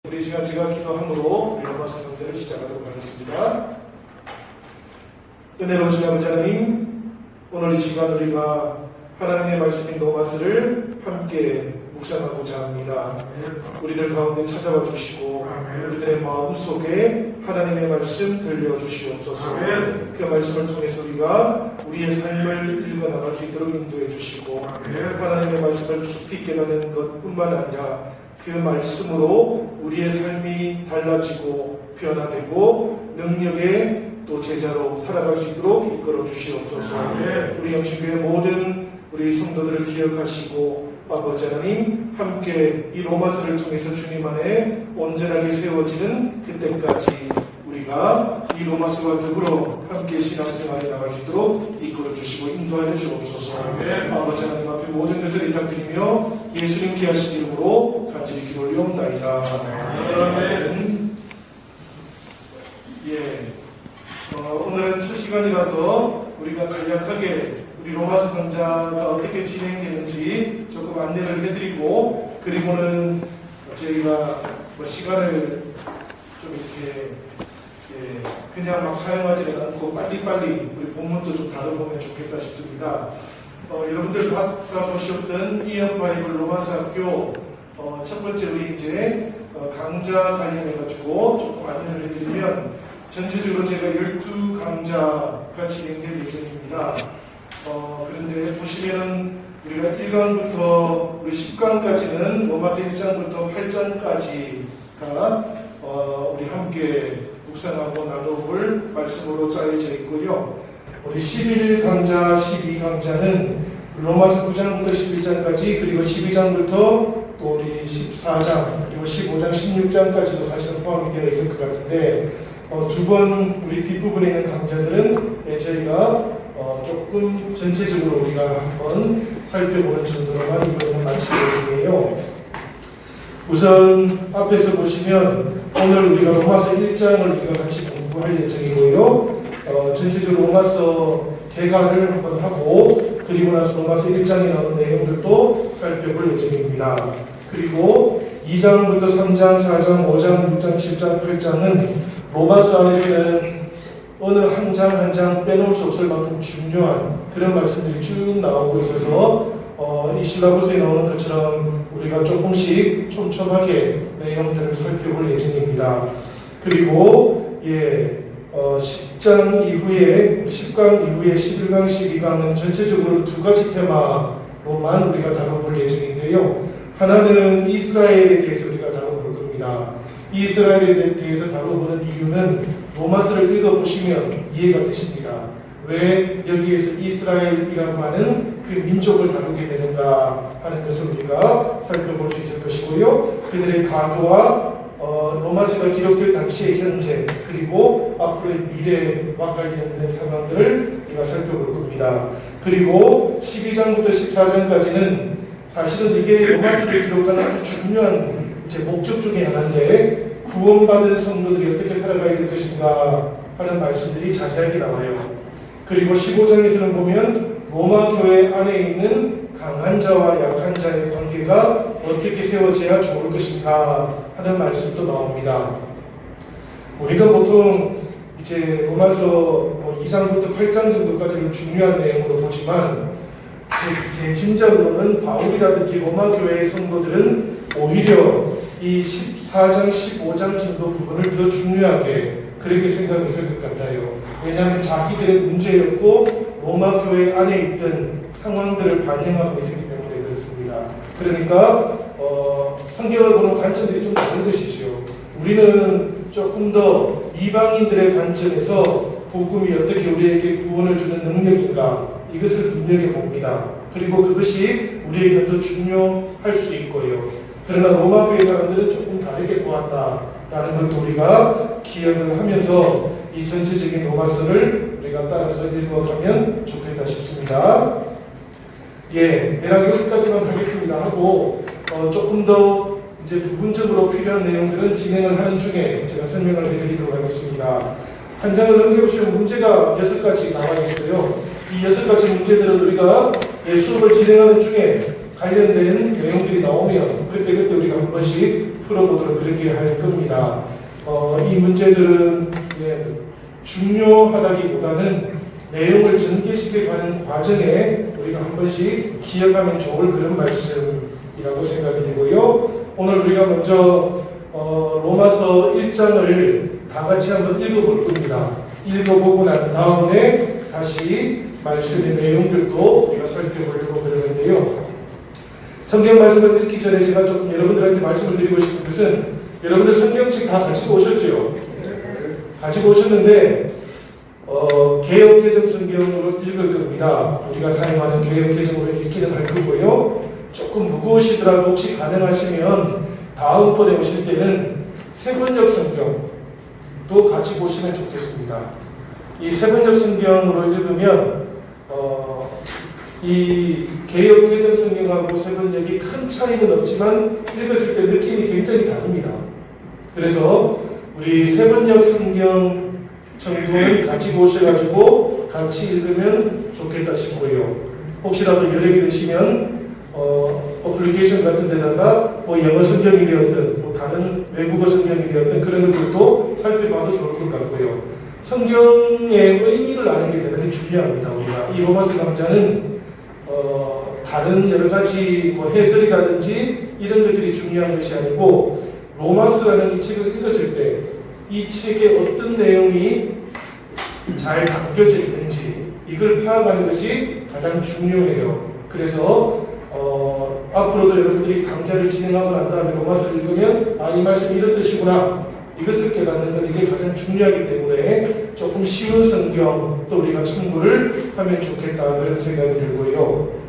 우리 시간 제가 기도함으로 우리 로마서 강좌를 시작하도록 하겠습니다. 은혜로우신 아버지 하나님, 오늘 이 시간 우리가 하나님의 말씀인 로마서를 함께 묵상하고자 합니다. 우리들 가운데 찾아와 주시고 우리들의 마음속에 하나님의 말씀 들려주시옵소서. 그 말씀을 통해서 우리가 우리의 삶을 읽어나갈 수 있도록 인도해 주시고 하나님의 말씀을 깊이 깨닫는 것뿐만 아니라 그 말씀으로 우리의 삶이 달라지고 변화되고 능력의 또 제자로 살아갈 수 있도록 이끌어 주시옵소서. 우리 영신교회 모든 우리 성도들을 기억하시고 아버지 하나님 함께 이 로마서를 통해서 주님 안에 온전하게 세워지는 그때까지 우리가 이 로마서와 더불어 함께 신앙생활에 나갈 수 있도록 이끌어 주시고 인도하여 주옵소서. 아버지 하나님 앞에 모든 것을 의탁드리며 예수님 귀하신 이름으로 간절히 기도 올려옵나이다. 오늘은 첫 시간이라서 우리가 간략하게 우리 로마서 강좌가 어떻게 진행되는지 조금 안내를 해드리고, 그리고는 저희가 시간을 좀 이렇게 그냥 막 사용하지 않고 빨리빨리 우리 본문도 좀 다뤄보면 좋겠다 싶습니다. 여러분들 받아보셨던 이언 바이블 로마서 학교 첫 번째로 이제 강좌 관련해가지고 조금 안내를 해드리면, 전체적으로 제가 12강좌가 진행될 예정입니다. 그런데 보시면은 우리가 1강부터 우리 10강까지는 로마서 1장부터 8장까지가 우리 함께 묵상하고 나눠볼 말씀으로 짜여져 있고요. 우리 11강좌, 12강좌는 로마서 9장부터 11장까지, 그리고 12장부터 또 우리 14장, 그리고 15장, 16장까지도 사실은 포함이 되어 있을 것 같은데, 두 번 우리 뒷부분에 있는 강좌들은 저희가 조금 전체적으로 우리가 한번 살펴보는 정도로만 이번에는 마칠 예정이에요. 우선 앞에서 보시면 오늘 우리가 로마서 1장을 우리가 같이 공부할 예정이고요. 전체적으로 로마서 개괄을 한번 하고, 그리고 나서 로마서 1장에 나오는 내용들도 살펴볼 예정입니다. 그리고 2장부터 3장, 4장, 5장, 6장, 7장, 8장은 로마서 안에서는 어느 한 장 한 장 빼놓을 수 없을 만큼 중요한 그런 말씀들이 쭉 나오고 있어서 이 실라부스에 나오는 것처럼 우리가 조금씩 촘촘하게 내용들을 살펴볼 예정입니다. 그리고 10장 이후에 10강 이후에 11강, 12강은 전체적으로 두 가지 테마로만 우리가 다뤄볼 예정인데요. 하나는 이스라엘에 대해서 우리가 다뤄볼 겁니다. 이스라엘에 대해서 다뤄보는 이유는 로마서를 읽어보시면 이해가 되십니다. 왜 여기에서 이스라엘이라고 하는 그 민족을 다루게 되는가 하는 것을 우리가 살펴볼 수 있을 것이고요. 그들의 과거와 로마서가 기록될 당시의 현재, 그리고 앞으로의 미래와 관련된 상황들을 우리가 살펴볼 겁니다. 그리고 12장부터 14장까지는 사실은 이게 로마서를 기록하는 아주 중요한 제 목적 중에 하나인데, 구원받은 성도들이 어떻게 살아가야 될 것인가 하는 말씀들이 자세하게 나와요. 그리고 15장에서는 보면 로마 교회 안에 있는 강한 자와 약한 자의 관계가 어떻게 세워져야 좋을 것인가 하는 말씀도 나옵니다. 우리가 보통 이제 로마서 2장부터 8장 정도까지는 중요한 내용으로 보지만, 제 짐작으로는 바울이라든지 로마 교회의 성도들은 오히려 이 14장, 15장 정도 부분을 더 중요하게 그렇게 생각했을 것 같아요. 왜냐하면 자기들의 문제였고 로마 교회 안에 있던 상황들을 반영하고 있었기 때문에 그렇습니다. 그러니까 성경을 보는 관점들이 좀 다른 것이죠. 우리는 조금 더 이방인들의 관점에서 복음이 어떻게 우리에게 구원을 주는 능력인가, 이것을 눈여겨봅니다. 그리고 그것이 우리에게 더 중요할 수 있고요. 그러나 로마 교회 사람들은 조금 다르게 보았다라는 것도 우리가 기억을 하면서 이 전체적인 로마서를 우리가 따라서 읽어가면 좋겠다 싶습니다. 대략 여기까지만 하겠습니다 하고, 조금 더 이제 부분적으로 필요한 내용들은 진행을 하는 중에 제가 설명을 해드리도록 하겠습니다. 한 장을 넘겨보시면 문제가 6가지 나와 있어요. 이 6가지 문제들은 우리가 수업을 진행하는 중에 관련된 내용들이 나오면 그때그때 우리가 한 번씩 풀어보도록 그렇게 할 겁니다. 이 문제들은 중요하다기보다는 내용을 전개시켜가는 과정에 우리가 한 번씩 기억하면 좋을 그런 말씀이라고 생각이 되고요. 오늘 우리가 먼저 로마서 1장을 다 같이 한번 읽어볼 겁니다. 읽어보고 난 다음에 다시 말씀의 내용들도 우리가 살펴보려고 그러는데요. 성경 말씀을 읽기 전에 제가 좀 여러분들한테 말씀을 드리고 싶은 것은 여러분들 성경책 다 가지고 오셨죠? 가지고 오셨는데 개역개정 성경으로 읽을 겁니다. 우리가 사용하는 개역개정으로 읽기는 할 거고요. 조금 무거우시더라도 혹시 가능하시면 다음번에 오실 때는 세번역 성경도 가지고 오시면 좋겠습니다. 이 세번역 성경으로 읽으면 이 개역개정 성경하고 세번역이 큰 차이는 없지만 읽었을 때 느낌이 굉장히 다릅니다. 그래서 우리 세번역 성경 정도는 가지고 오셔가지고 같이 읽으면 좋겠다 싶고요. 혹시라도 여력이 되시면 어플리케이션 같은 데다가 뭐 영어 성경이 되었든 뭐 다른 외국어 성경이 되었든 그런 것들도 살펴봐도 좋을 것 같고요. 성경의 의미를 아는 게 대단히 중요합니다. 우리가 이 로마서 강좌는 다른 여러 가지 뭐 해설이라든지 이런 것들이 중요한 것이 아니고 로마서라는 이 책을 읽었을 때 이 책에 어떤 내용이 잘 담겨져 있는지 이걸 파악하는 것이 가장 중요해요. 그래서 앞으로도 여러분들이 강좌를 진행하고 난 다음에 로마서를 읽으면 이 말씀이 이런 뜻이구나 이것을 깨닫는 것 이게 가장 중요하기 때문에 조금 쉬운 성경 또 우리가 참고를 하면 좋겠다 그런 생각이 들고요.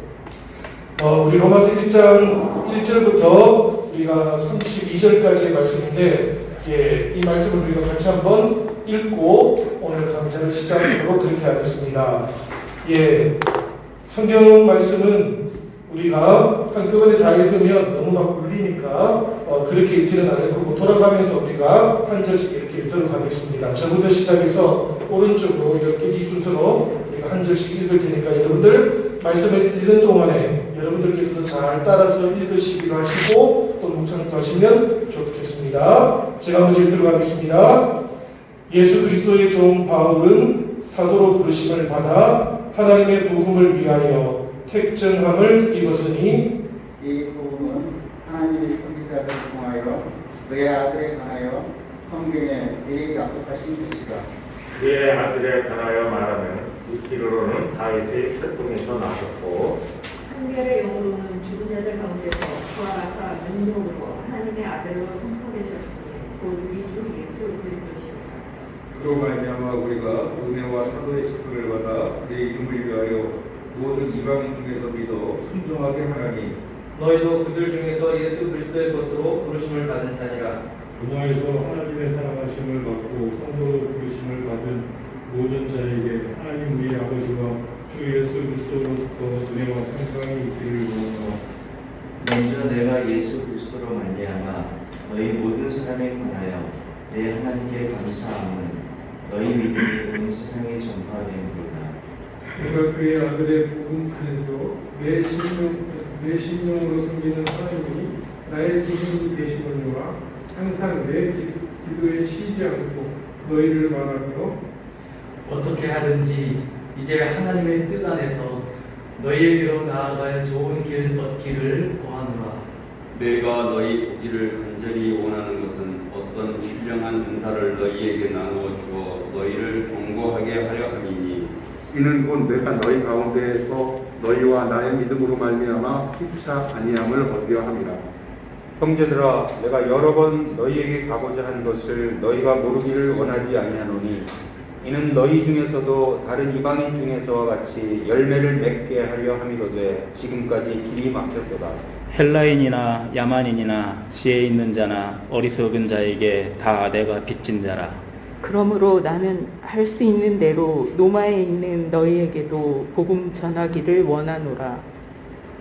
우리 로마서 1장 1절부터 우리가 32절까지의 말씀인데 이 말씀을 우리가 같이 한번 읽고 오늘 강좌를 시작하도록 그렇게 하겠습니다. 성경 말씀은 우리가 한꺼번에 다 읽으면 너무 막 울리니까 그렇게 읽지는 않을 거고 돌아가면서 우리가 한 절씩 이렇게 읽도록 하겠습니다. 저부터 시작해서 오른쪽으로 이렇게 이 순서로 우리가 한 절씩 읽을 테니까 여러분들 말씀을 읽는 동안에 여러분들께서도 잘 따라서 읽으시기도 하시고 또 묵상도 하시면 좋겠습니다. 제가 먼저 읽도록 하겠습니다. 예수 그리스도의 종 바울은 사도로 부르심을 받아 하나님의 복음을 위하여 택정함을 입었으니 이 복음은 하나님의 선지자를 통하여 그의 아들에 관하여 성경에 미리 약속하신 것이다. 그의 아들에 관하여 말하면 이티로는 다윗의 혈통에서 나셨고 성결의 영으로는 죽은 자들 가운데서 부활하사 능력으로 하나님의 아들로 선포되셨으니 곧 우리 주 예수 그리스도시니라. 그로 말미암아 우리가 은혜와 사도의 직분을 받아 그의 이름을 위하여 모든 이방인 중에서 믿어 순종하게 하나니 너희도 그들 중에서 예수 그리스도의 것으로 부르심을 받은 자니라. 분야에서 하나님의 사랑하심을 받고 성도로 부르심을 받은 모든 자에게 하나님 우리 아버지와 주 예수 그리스도로부터 은혜와 평강이 있기를 원하노라. 먼저 내가 예수 그리스도로 말미암아 너희 모든 사람에 관하여 내 하나님께 감사함은 너희 믿음이 온 세상에 전파됨이로다. 내가 그의 아들의 복음 안에서 내 심령으로 섬기는 하나님이 나의 지금이 되시거니와 항상 내 기도에 쉬지 않고 너희를 말하며 어떻게 하든지 이제 하나님의 뜻 안에서 너희에게로 나아갈 좋은 길을 얻기를 구하노라. 내가 너희 일을 간절히 원하는 것은 어떤 신령한 은사를 너희에게 나누어 주어 너희를 경고하게 하려 함이니 이는 곧 내가 너희 가운데에서 너희와 나의 믿음으로 말미암아 피차 아니함을 얻려 함이라. 형제들아, 내가 여러 번 너희에게 가고자 한 것을 너희가 모르기를 원하지 아니하노니 이는 너희 중에서도 다른 이방인 중에서와 같이 열매를 맺게 하려 함이로되 지금까지 길이 막혔도다. 헬라인이나 야만인이나 지혜 있는 자나 어리석은 자에게 다 내가 빚진 자라. 그러므로 나는 할 수 있는 대로 로마에 있는 너희에게도 복음 전하기를 원하노라.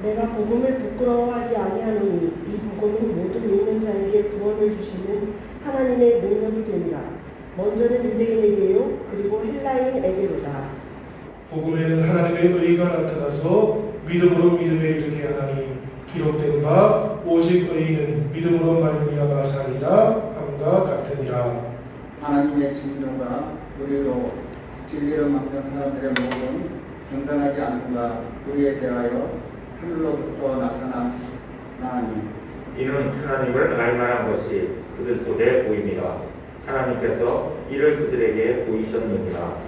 내가 복음을 부끄러워하지 아니하노니 이 복음은 모든 믿는 자에게 구원을 주시는 하나님의 능력이 되니라. 먼저는 유대인에게요 그리고 헬라인에게로다. 복음에는 하나님의 의가 나타나서 믿음으로 믿음에 이르게 하나니 기록된 바 오직 의인은 믿음으로 말미암아 살리라 함과 같으니라. 하나님의 진노가 우리로 진리를 막는 사람들의 모든 정당하지 않은가 우리에 대하여 하늘로부터 나타나니 이는 하나님을 알만한 것이 그들 속에 보입니다. 하나님께서 이를 그들에게 보이셨느니라.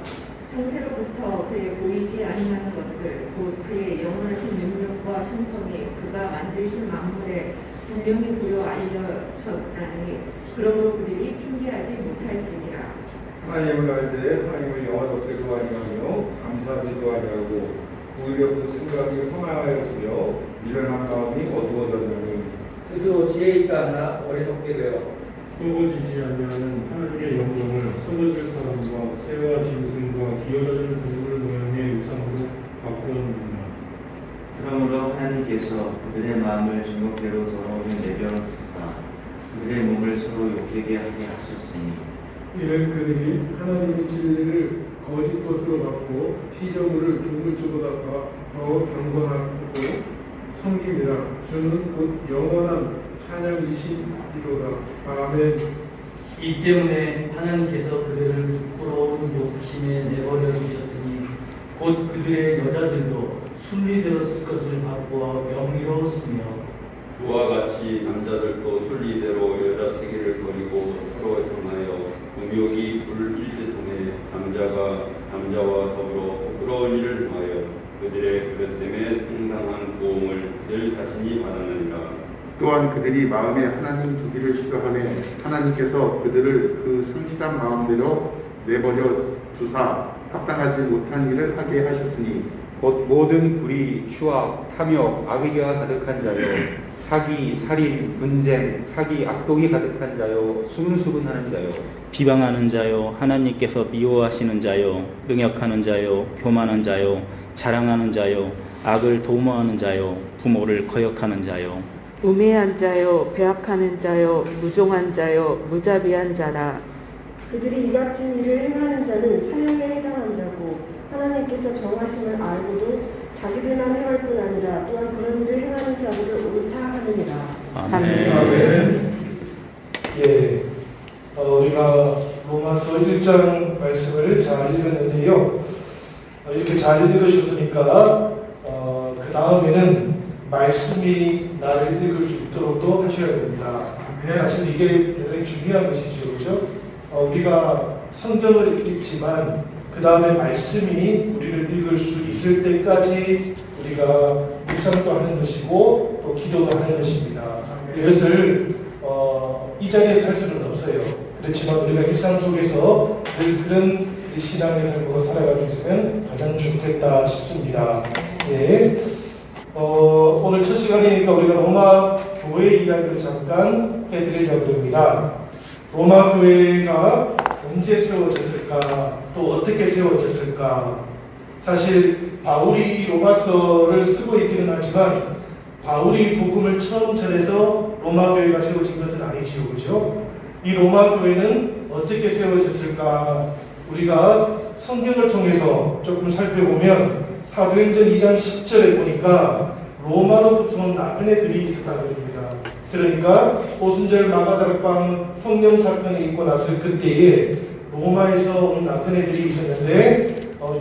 창세로부터 그의 보이지 아니하는 것들 곧 그의 영원하신 능력과 신성이 그가 만드신 만물에 분명히 그려 알려졌다니 그러므로 그들이 핑계하지 못할지니라. 하나님을 알 때 하나님을 영화롭게도 아니하며 감사하지도 아니하고 오히려 그 생각이 험하여지며 미련한 마음이 어두워졌느니 스스로 지혜 있다 하나 어리석게 되어 썩어지지 아니하는 하나님의 영광을 썩어질 사람과 새와 짐승과 기어다니는 동물 모양의 우상으로 바꾸었느니라. 그러므로 하나님께서 그들의 마음을 주먹대로 더러움에 내려놓다 그들의 몸을 서로 욕되게 하게 하셨으니 이를 그들이 하나님의 진리를 거짓 것으로 받고 피조물을 조물주보다 더 경건하고 섬김이라. 주는 곧 영원한 찬양이시리로다. 아멘. 이 때문에 하나님께서 그들을 부끄러운 욕심에 내버려 두셨으니 곧 그들의 여자들도 순리대로 쓸 것을 바꾸어 영리로웠으며 그와 같이 남자들도 순리대로 여자 쓰기를 버리고 서로 향하여 음욕이 불일체통해 남자와 더불어 부끄러운 일을 행하여 그들의 그릇 때문에 상당한 고음을 그들 자신이 받았느니라. 또한 그들이 마음에 하나님 두기를 싫어하매 하나님께서 그들을 그 상실한 마음대로 내버려 두사 합당하지 못한 일을 하게 하셨으니 곧 모든 불의, 휴학, 탐욕, 악의가 가득한 자요 사기, 살인, 분쟁, 사기, 악독이 가득한 자요 수근수근하는 자요 비방하는 자요 하나님께서 미워하시는 자요 능욕하는 자요 교만한 자요 자랑하는 자요 악을 도모하는 자요 부모를 거역하는 자요 우매한 자요 배악하는 자요 무종한 자요 무자비한 자라. 그들이 이 같은 일을 행하는 자는 사형에 해당한다고 하나님께서 정하심을 알고도 자기들만 행할 뿐 아니라 또한 그런 일을 행하는 자들을 옳다 하느니라. 아멘. 아멘. 예, 우리가 로마서 1장 말씀을 잘 읽었는데요. 이렇게 잘 읽으셨으니까 그 다음에는 말씀이 나를 읽을 수 있도록 또 하셔야 됩니다. 사실 이게 대단히 중요한 것이죠. 그죠? 우리가 성경을 읽지만 그 다음에 말씀이 우리를 읽을 수 있을 때까지 우리가 묵상도 하는 것이고 또 기도도 하는 것입니다. 이것을 이 자리에서 할 수는 없어요. 그렇지만 우리가 일상 속에서 늘 그런 신앙의 삶으로 살아갈 수 있으면 가장 좋겠다 싶습니다. 예. 오늘 첫 시간이니까 우리가 로마 교회 이야기를 잠깐 해드리려고 합니다. 로마 교회가 언제 세워졌을까? 또 어떻게 세워졌을까? 사실 바울이 로마서를 쓰고 있기는 하지만 바울이 복음을 처음 전해서 로마 교회가 세워진 것은 아니지요. 그죠? 이 로마 교회는 어떻게 세워졌을까? 우리가 성경을 통해서 조금 살펴보면 사도행전 2장 10절에 보니까 로마로부터 온 나그네들이 있었다고 합니다. 그러니까 오순절 마가다락방 성령 사건이 있고 나서 그때에 로마에서 온 나그네들이 있었는데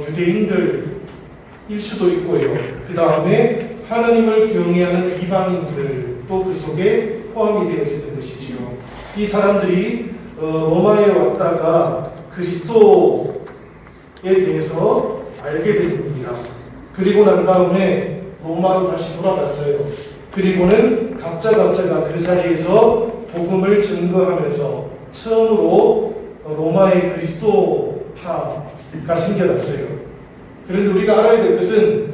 유대인들일 수도 있고요. 그 다음에 하나님을 경외하는 이방인들 또 그 속에 포함이 되어 있었던 것이지요. 이 사람들이 로마에 왔다가 그리스도에 대해서 알게 된 겁니다. 그리고 난 다음에 로마로 다시 돌아갔어요. 그리고는 각자가 그 자리에서 복음을 증거하면서 처음으로 로마의 그리스도파가 생겨났어요. 그런데 우리가 알아야 될 것은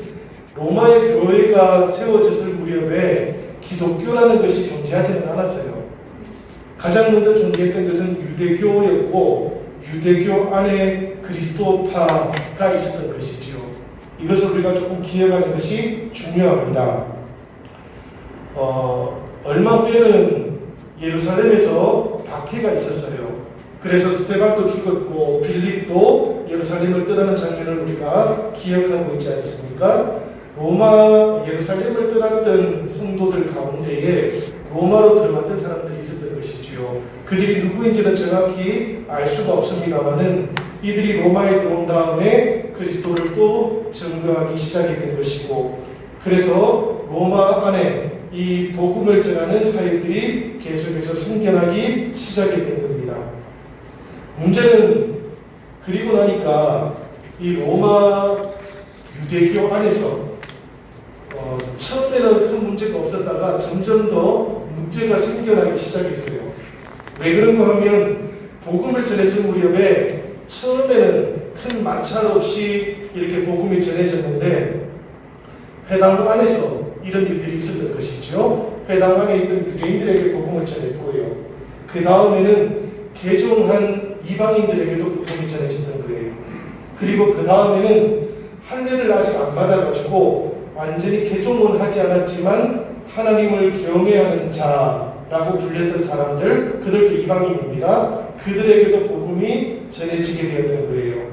로마의 교회가 세워졌을 무렵에 기독교라는 것이 존재하지는 않았어요. 가장 먼저 존재했던 것은 유대교였고 유대교 안에 그리스도파가 있었던 것이죠. 이것을 우리가 조금 기억하는 것이 중요합니다. 얼마 후에는 예루살렘에서 박해가 있었어요. 그래서 스데반도 죽었고 빌립도 예루살렘을 떠나는 장면을 우리가 기억하고 있지 않습니까? 로마 예루살렘을 떠났던 성도들 가운데에 로마로 들어갔던 사람들이 있었던 것이지요. 그들이 누구인지는 정확히 알 수가 없습니다만은 이들이 로마에 들어온 다음에 그리스도를 또 증거하기 시작했던 것이고, 그래서 로마 안에 이 복음을 전하는 사역들이 계속해서 생겨나기 시작했던 겁니다. 문제는 그리고 나니까 이 로마 유대교 안에서 처음에는 큰 문제가 없었다가 점점 더 문제가 생겨나기 시작했어요. 왜 그런가 하면 복음을 전했을 무렵에 처음에는 큰 마찰 없이 이렇게 복음이 전해졌는데 회당 안에서 이런 일들이 있었던 것이죠. 회당 안에 있던 유대인들에게 복음을 전했고요. 그 다음에는 개종한 이방인들에게도 복음이 전해졌던 거예요. 그리고 그 다음에는 할례를 아직 안 받아가지고 완전히 개종은 하지 않았지만 하나님을 경외하는 자라고 불렸던 사람들, 그들도 이방인입니다. 그들에게도 복음이 전해지게 되었던 거예요.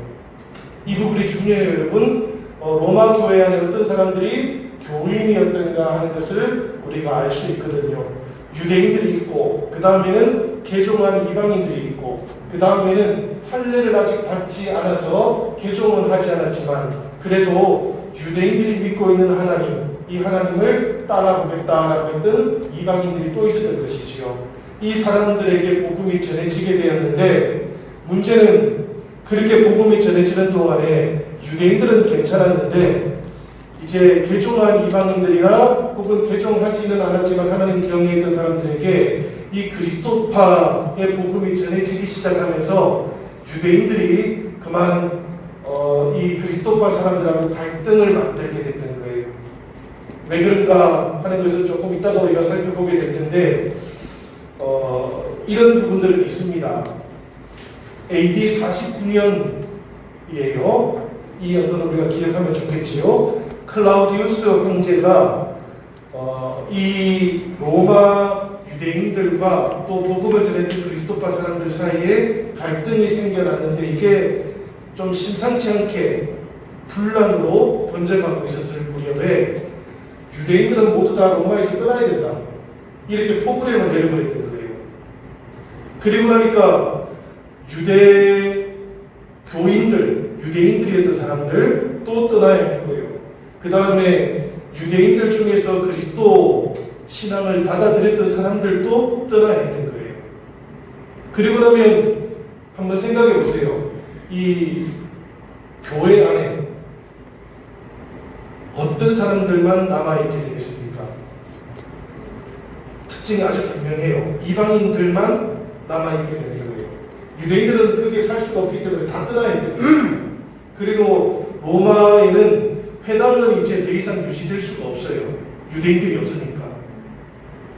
이 부분이 중요해요, 여러분. 로마 교회 안에 어떤 사람들이 교인이었던가 하는 것을 우리가 알 수 있거든요. 유대인들이 있고, 그 다음에는 개종한 이방인들이 있고, 그 다음에는 할례를 아직 받지 않아서 개종은 하지 않았지만 그래도 유대인들이 믿고 있는 하나님, 이 하나님을 따라보겠다라고 했던 이방인들이 또 있었던 것이지요. 이 사람들에게 복음이 전해지게 되었는데, 문제는 그렇게 복음이 전해지는 동안에 유대인들은 괜찮았는데 이제 개종한 이방인들이나 혹은 개종하지는 않았지만 하나님 경외했던 사람들에게 이 그리스도파의 복음이 전해지기 시작하면서 유대인들이 그만 이 그리스도파 사람들하고 갈등을 만들게 됐던 거예요. 왜 그런가 하는 것을 조금 이따가 우리가 살펴보게 될 텐데 이런 부분들은 있습니다. AD 49년이에요. 이 연도는 우리가 기억하면 좋겠지요. 클라우디우스 황제가 이 로마 유대인들과 또 복음을 전했던 그리스도파 사람들 사이에 갈등이 생겨났는데 이게 좀 심상치 않게 분란으로 번져가고 있었을 무렵에 유대인들은 모두 다 로마에서 떠나야 된다, 이렇게 프로그램을 내려버렸던 거예요. 그리고 나니까 유대 교인들, 유대인들이었던 사람들 또 떠나야 할 거예요. 그 다음에 유대인들 중에서 그리스도 신앙을 받아들였던 사람들도 떠나야 했던 거예요. 그리고 나면 한번 생각해 보세요. 이 교회 안에 어떤 사람들만 남아있게 되겠습니까? 특징이 아주 분명해요. 이방인들만 남아있게 되는 거예요. 유대인들은 그게 살 수가 없기 때문에 다 떠나야 돼요. 그리고 로마에는 회당은 이제 더 이상 유지될 수가 없어요. 유대인들이 없으니까.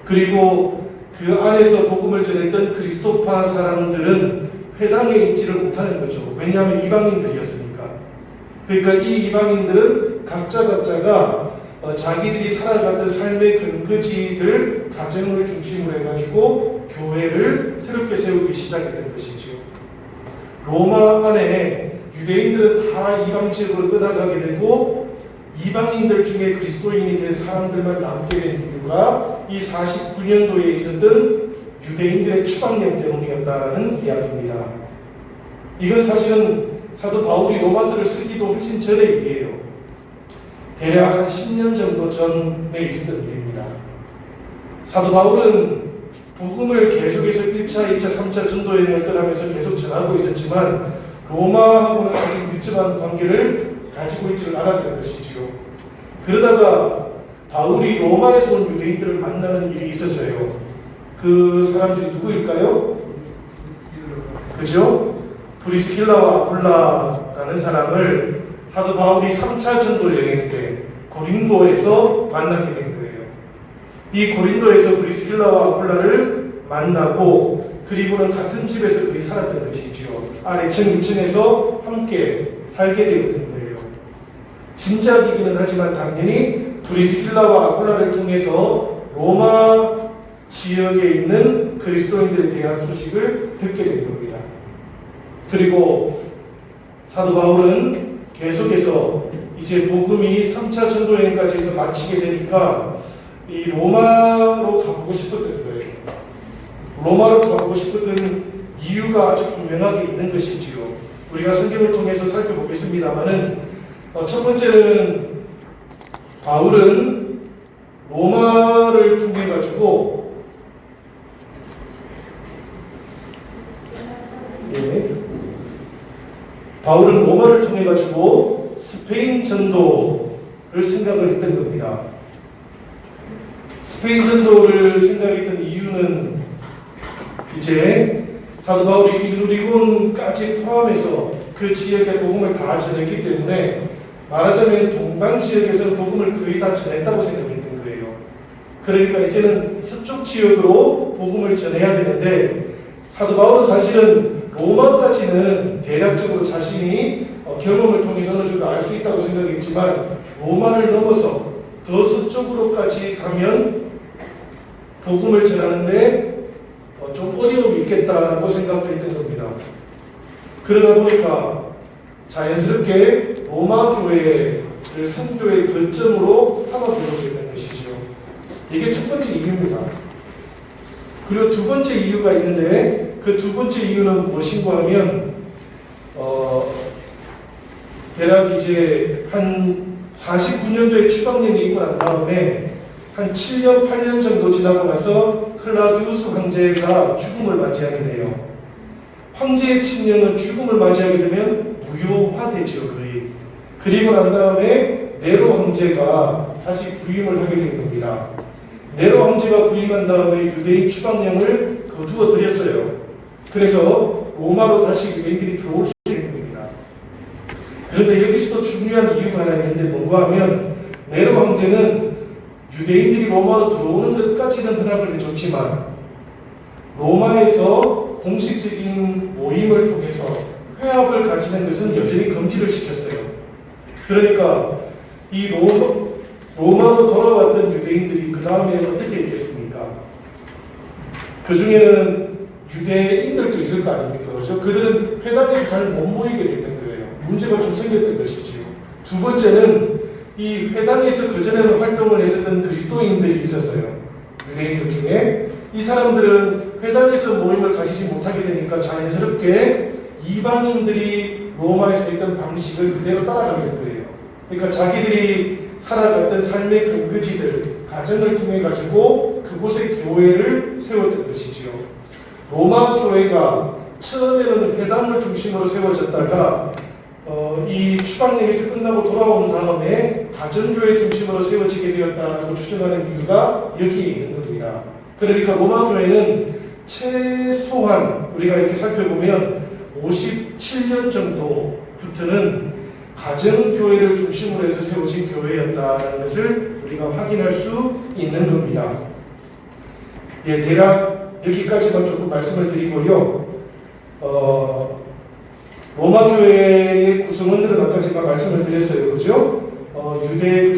그리고 그 안에서 복음을 전했던 그리스도파 사람들은 회당에 있지를 못하는 거죠. 왜냐하면 이방인들이었으니까. 그러니까 이 이방인들은 각자가 자기들이 살아갔던 삶의 근거지들, 가정을 중심으로 해가지고 교회를 새롭게 세우기 시작했던 것이죠. 로마 안에 유대인들은 다 이방 지역으로 떠나가게 되고 이방인들 중에 그리스도인이 된 사람들만 남게 된 이유가 이 49년도에 있었던 유대인들의 추방령 때문이었다는 이야기입니다. 이건 사실은 사도 바울이 로마서를 쓰기도 훨씬 전의 일이에요. 대략 한 10년 정도 전에 있었던 일입니다. 사도 바울은 복음을 계속해서 1차, 2차, 3차 전도여행을 떠나면서 계속 전하고 있었지만 로마하고는 아직 밀접한 관계를 가지고 있지를 않았던 것이지요. 그러다가 바울이 로마에서 온 유대인들을 만나는 일이 있었어요. 그 사람들이 누구일까요? 그죠? 브리스길라와 아굴라라는 사람을 사도 바울이 3차 전도 여행 때 고린도에서 만나게 된 거예요. 이 고린도에서 브리스길라와 아굴라를 만나고 그리고는 같은 집에서 그들이 살았던 것이지요. 아래층 2층에서 함께 살게 되었던 거예요. 짐작이기는 하지만 당연히 브리스길라와 아굴라를 통해서 로마 지역에 있는 그리스도인들에 대한 소식을 듣게 된 겁니다. 그리고 사도 바울은 계속해서 이제 복음이 3차 전도 여행까지 해서 마치게 되니까 이 로마로 가보고 싶었던 거예요. 로마로 가보고 싶었던 이유가 아주 분명하게 있는 것이지요. 우리가 성경을 통해서 살펴보겠습니다만은 첫 번째는 바울은 로마를 통해 가지고 바울은 로마를 통해 가지고 스페인 전도를 생각을 했던 겁니다. 스페인 전도를 생각했던 이유는 이제 사도 바울이 일루리곤까지 포함해서 그 지역의 복음을 다 전했기 때문에 말하자면 동방 지역에서 복음을 거의 다 전했다고 생각했던 거예요. 그러니까 이제는 서쪽 지역으로 복음을 전해야 되는데 사도 바울은 사실은 로마까지는 대략적으로 자신이 경험을 통해서 어느 정도 알 수 있다고 생각했지만 로마를 넘어서 더 서쪽으로까지 가면 복음을 전하는데 좀 어려움이 있겠다고 생각했던 겁니다. 그러다 보니까 자연스럽게 로마 교회를 선교의 거점으로 삼아보려고 했던 것이죠. 이게 첫 번째 이유입니다. 그리고 두 번째 이유가 있는데 그 두 번째 이유는 무엇인가 하면 대략 이제 한 49년도에 추방령이 있고 난 다음에 한 7년, 8년 정도 지나고 나서 클라우디우스 황제가 죽음을 맞이하게 돼요. 황제의 칙령은 죽음을 맞이하게 되면 무효화되죠, 거의. 그리고 난 다음에 네로 황제가 다시 부임을 하게 된 겁니다. 네로 황제가 부임한 다음에 유대인 추방령을 거두어 드렸어요. 그래서 로마로 다시 유대인들이 들어올 수 있는 겁니다. 그런데 여기서도 중요한 이유가 하나 있는데 뭔가 하면 네로 황제는 유대인들이 로마로 들어오는 것까지는 허락을 해줬지만 로마에서 공식적인 모임을 통해서 회합을 가지는 것은 여전히 금지를 시켰어요. 그러니까 이 로마로 돌아왔던 유대인들이 그 다음에 어떻게 있겠습니까? 그 중에는 유대인들도 있을 거 아닙니까? 그렇죠? 그들은 회당에서 잘 못 모이게 됐던 거예요. 문제가 좀 생겼던 것이지요. 두 번째는 이 회당에서 그전에는 활동을 했었던 그리스도인들이 있었어요. 유대인들 중에. 이 사람들은 회당에서 모임을 가지지 못하게 되니까 자연스럽게 이방인들이 로마에서 있던 방식을 그대로 따라가게 된 거예요. 그러니까 자기들이 살아갔던 삶의 근거지들, 가정을 통해 가지고 그곳에 교회를 세웠던 것이지요. 로마 교회가 처음에는 회당을 중심으로 세워졌다가 이 추방령에서 끝나고 돌아온 다음에 가정교회 중심으로 세워지게 되었다고 추정하는 이유가 여기에 있는 겁니다. 그러니까 로마 교회는 최소한 우리가 이렇게 살펴보면 57년 정도부터는 가정교회를 중심으로 해서 세워진 교회였다는 것을 우리가 확인할 수 있는 겁니다. 예, 대략 여기까지만 조금 말씀을 드리고요. 로마 교회의 구성원들은 아까 제가 말씀을 드렸어요. 그죠? 유대인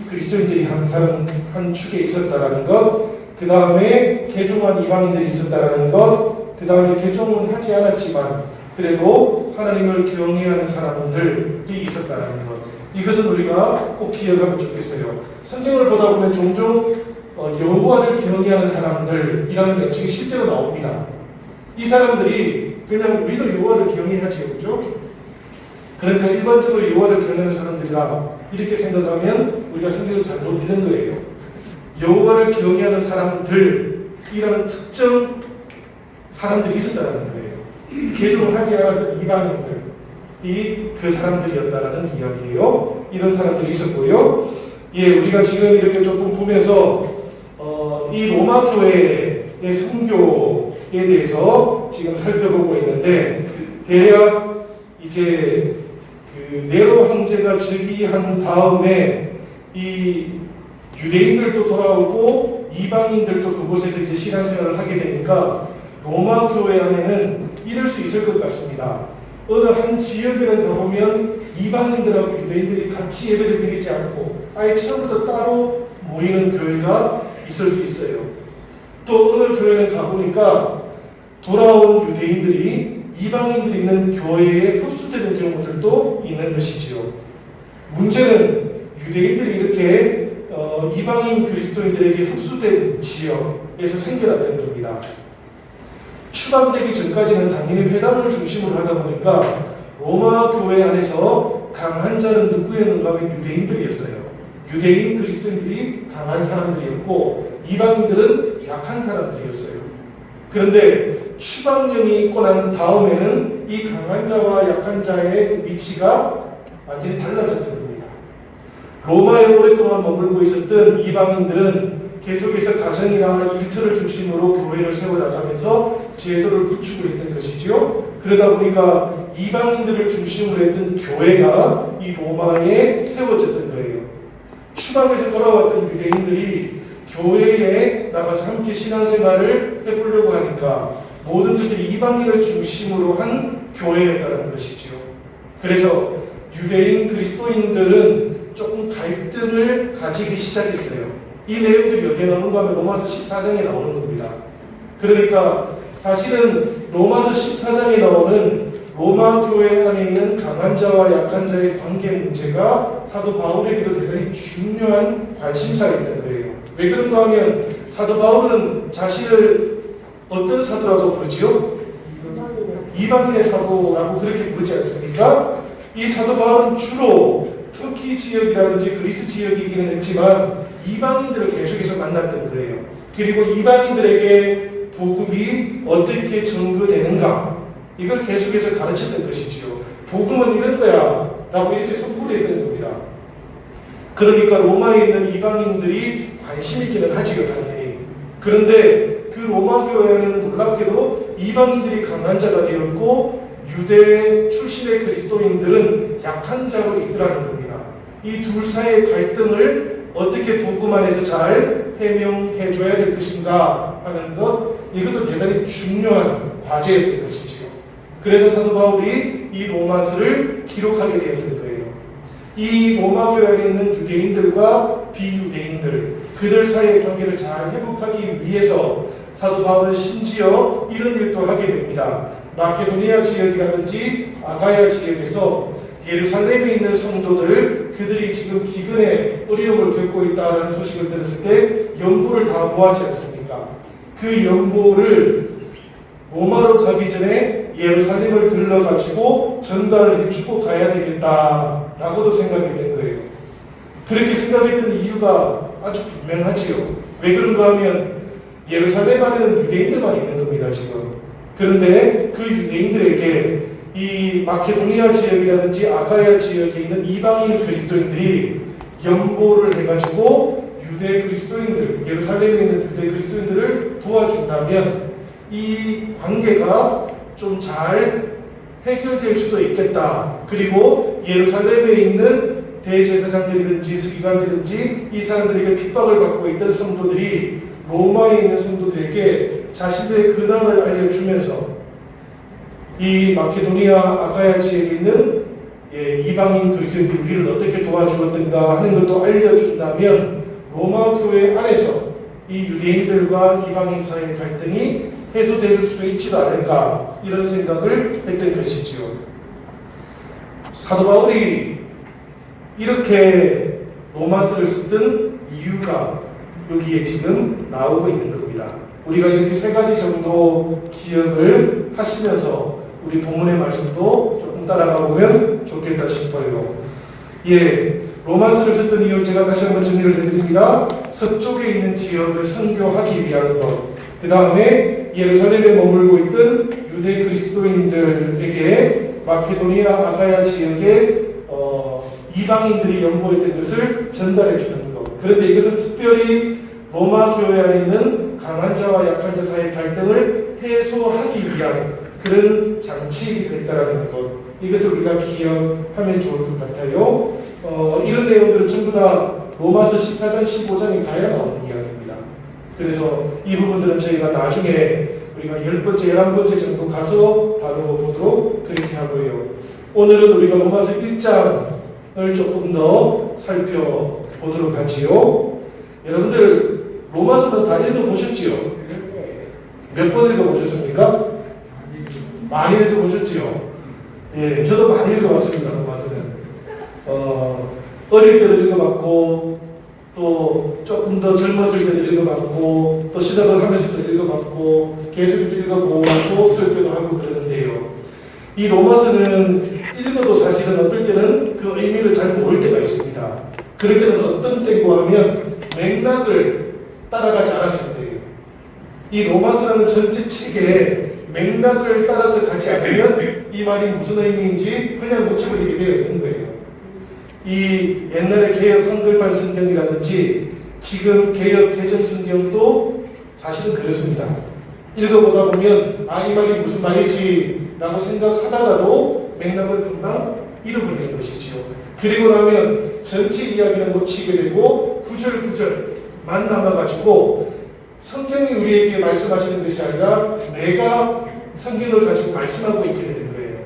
그리스도인들이 한 축에 있었다라는 것, 그 다음에 개종한 이방인들이 있었다라는 것, 그 다음에 개종은 하지 않았지만 그래도 하나님을 경외하는 사람들이 있었다라는 것. 이것은 우리가 꼭 기억하면 좋겠어요. 성경을 보다 보면 종종 여호와를 경외하는 사람들이라는 명칭이 실제로 나옵니다. 이 사람들이 그냥 우리도 여호와를 경외하지요, 그죠? 그러니까 일반적으로 여호와를 경외하는 사람들이다 이렇게 생각하면 우리가 성경을 잘못 믿는 거예요. 여호와를 경외하는 사람들이라는 특정 사람들이 있었다는 거예요. 개종을 하지 않았던 이방인들이 그 사람들이었다는 이야기예요. 이런 사람들이 있었고요. 예, 우리가 지금 이렇게 조금 보면서 이 로마 교회의 선교에 대해서 지금 살펴보고 있는데 대략 이제 그 네로 황제가 즉위한 다음에 이 유대인들도 돌아오고 이방인들도 그곳에서 이제 신앙생활을 하게 되니까 로마 교회 안에는 이럴 수 있을 것 같습니다. 어느 한 지역에는 가보면 이방인들하고 유대인들이 같이 예배를 드리지 않고 아예 처음부터 따로 모이는 교회가 있을 수 있어요. 또 어느 교회는 가보니까 돌아온 유대인들이 이방인들이 있는 교회에 흡수되는 경우들도 있는 것이지요. 문제는 유대인들이 이렇게 이방인 그리스도인들에게 흡수된 지역에서 생겨났던 겁니다. 추방되기 전까지는 당연히 회당을 중심으로 하다 보니까 로마 교회 안에서 강한 자는 누구였는가 하면 유대인들이었어요. 유대인 그리스도인들이 강한 사람들이었고 이방인들은 약한 사람들이었어요. 그런데 추방령이 있고 난 다음에는 이 강한 자와 약한 자의 위치가 완전히 달라졌던 겁니다. 로마에 오랫동안 머물고 있었던 이방인들은 계속해서 가정이나 일터를 중심으로 교회를 세워나가면서 제도를 구축을 했던 것이지요. 그러다 보니까 이방인들을 중심으로 했던 교회가 이 로마에 세워졌던 거예요. 추방에서 돌아왔던 유대인들이 교회에 나가서 함께 신앙생활을 해보려고 하니까 모든 것들이 이방인을 중심으로 한 교회였다는 것이지요. 그래서 유대인 그리스도인들은 조금 갈등을 가지기 시작했어요. 이 내용들이 어디에 나오는가 하면 로마서 14장에 나오는 겁니다. 그러니까 사실은 로마서 14장에 나오는 로마 교회 안에 있는 강한 자와 약한 자의 관계 문제가 사도 바울에게도 대단히 중요한 관심사였던 거예요. 왜 그런가 하면 사도 바울은 자신을 어떤 사도라고 부르지요? 이방인의 사도라고 그렇게 부르지 않습니까? 이 사도 바울은 주로 터키 지역이라든지 그리스 지역이기는 했지만 이방인들을 계속해서 만났던 거예요. 그리고 이방인들에게 복음이 어떻게 전거되는가 이걸 계속해서 가르쳤던 것이지요. 복음은 이런 거야 라고 이렇게 선포했던 겁니다. 그러니까 로마에 있는 이방인들이 관심 있기는 하지요, 당연히. 그런데 그 로마 교회는 놀랍게도 이방인들이 강한 자가 되었고 유대 출신의 그리스도인들은 약한 자로 있더라는 겁니다. 이 둘 사이의 갈등을 어떻게 복음 안에서 잘 해명해 줘야 될 것인가 하는 것, 이것도 대단히 중요한 과제였던 것이지요. 그래서 사도 바울이 이 로마서를 기록하게 되었던 거예요. 이 로마 교회 안에 있는 유대인들과 비유대인들, 그들 사이의 관계를 잘 회복하기 위해서 사도 바울은 심지어 이런 일도 하게 됩니다. 마케도니아 지역이라든지 아가야 지역에서 예루살렘에 있는 성도들, 그들이 지금 기근에 어려움을 겪고 있다는 소식을 들었을 때 연보를 다 모아지 않습니까? 그 연보를 로마로 가기 전에 예루살렘을 들러가지고 전달을 해주고 가야 되겠다라고도 생각이 된 거예요. 그렇게 생각했던 이유가 아주 분명하지요. 왜 그런가 하면 예루살렘 안에는 유대인들만 있는 겁니다, 지금. 그런데 그 유대인들에게 이 마케도니아 지역이라든지 아가야 지역에 있는 이방인 그리스도인들이 연보를 해가지고 유대 그리스도인들, 예루살렘에 있는 유대 그리스도인들을 도와준다면 이 관계가 좀 잘 해결될 수도 있겠다. 그리고 예루살렘에 있는 대제사장들이든지 서기관들이든지 이 사람들에게 핍박을 받고 있던 성도들이 로마에 있는 성도들에게 자신들의 근황을 알려주면서 이 마케도니아 아가야 지역에 있는 이방인 그리스도인들이 우리를 어떻게 도와주었던가 하는 것도 알려준다면 로마 교회 안에서 이 유대인들과 이방인 사이의 갈등이 해소될 수 있지도 않을까 이런 생각을 했던 것이지요. 사도 바울이 이렇게 로마서를 썼던 이유가 여기에 지금 나오고 있는 겁니다. 우리가 이렇게 세 가지 정도 기억을 하시면서 우리 본문의 말씀도 조금 따라가 보면 좋겠다 싶어요. 로마서를 썼던 이유 제가 다시 한번 정리를 해드립니다. 서쪽에 있는 지역을 선교하기 위한 것, 그 다음에 예루살렘에 머물고 있던 유대 그리스도인들에게 마케도니아 아가야 지역에 이방인들이 연보했던 것을 전달해 주는 것. 그런데 이것은 특별히 로마 교회 안에 있는 강한 자와 약한 자 사이의 갈등을 해소하기 위한 그런 장치가 됐다는 것. 이것을 우리가 기억하면 좋을 것 같아요. 이런 내용들은 전부 다 로마서 14장, 15장에 가야 나오는 이야기입니다. 그래서 이 부분들은 저희가 나중에 우리가 10번째, 11번째 정도 가서 다뤄보도록 그렇게 하고요. 오늘은 우리가 로마서 1장을 조금 더 살펴보도록 하지요. 여러분들 로마서는 다 읽어보셨지요? 몇 번 읽어보셨습니까? 많이 읽어보셨지요? 예, 저도 많이 읽어봤습니다. 로마서는. 어릴 때도 읽어봤고 또 조금 더 젊었을 때도 읽어봤고 또 신학을 하면서도 읽어봤고 계속해서 읽어보고 설교도 하고 그러는데요. 이 로마서는 읽어도 사실은 어떨 때는 그 의미를 잘 모를 때가 있습니다. 그럴 때는 어떤 때고 하면 맥락을 따라가지 않았을 때예요. 이 로마서라는 전체 책에 맥락을 따라서 가지 않으면 이 말이 무슨 의미인지 그냥 묻혀버리게 되어 있는 거예요. 이 옛날에 개혁 한글판 성경이라든지 지금 개혁 개정 성경도 사실은 그렇습니다. 읽어보다 보면 이 말이 무슨 말이지 라고 생각하다가도 맥락을 금방 잃어버리는 것이지요. 그리고 나면 전체 이야기는 놓치게 되고 구절구절만 남아가지고 성경이 우리에게 말씀하시는 것이 아니라 내가 성경을 가지고 말씀하고 있게 되는 거예요.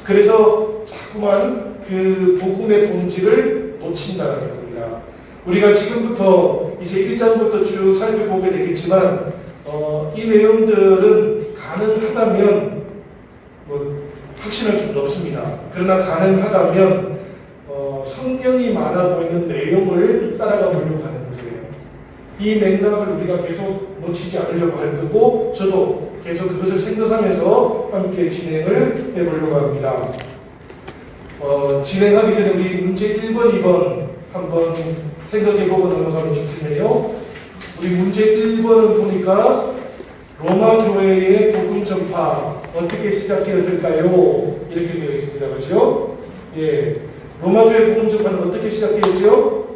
그래서 자꾸만 그 복음의 본질을 놓친다는 겁니다. 우리가 지금부터 이제 1장부터 쭉 살펴보게 되겠지만 이 내용들은 가능하다면 확신할 수는 없습니다. 그러나 가능하다면 성경이 말하고 있는 내용을 따라가 보려고 하는 거예요. 이 맥락을 우리가 계속 놓치지 않으려고 할 거고 저도 계속 그것을 생각하면서 함께 진행을 해보려고 합니다. 진행하기 전에 우리 문제 1번, 2번 한번 생각해보고 넘어가면 좋겠네요. 우리 문제 1번은 보니까 로마 교회의 복음 전파 어떻게 시작되었을까요? 이렇게 되어 있습니다. 그렇죠? 예. 로마 교회 복음 전파는 어떻게 시작되었죠?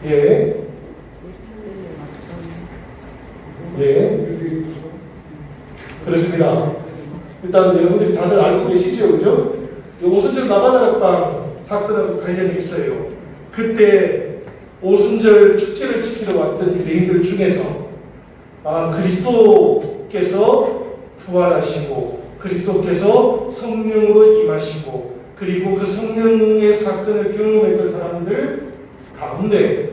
예. 예. 그렇습니다. 일단 여러분들이 다들 알고 계시죠? 그죠? 오순절 나바다락방 사건하고 관련이 있어요. 그때 오순절 축제를 지키러 왔던 유대인들 중에서 그리스도께서 부활하시고 그리스도께서 성령으로 임하시고 그리고 그 성령의 사건을 경험했던 사람들 가운데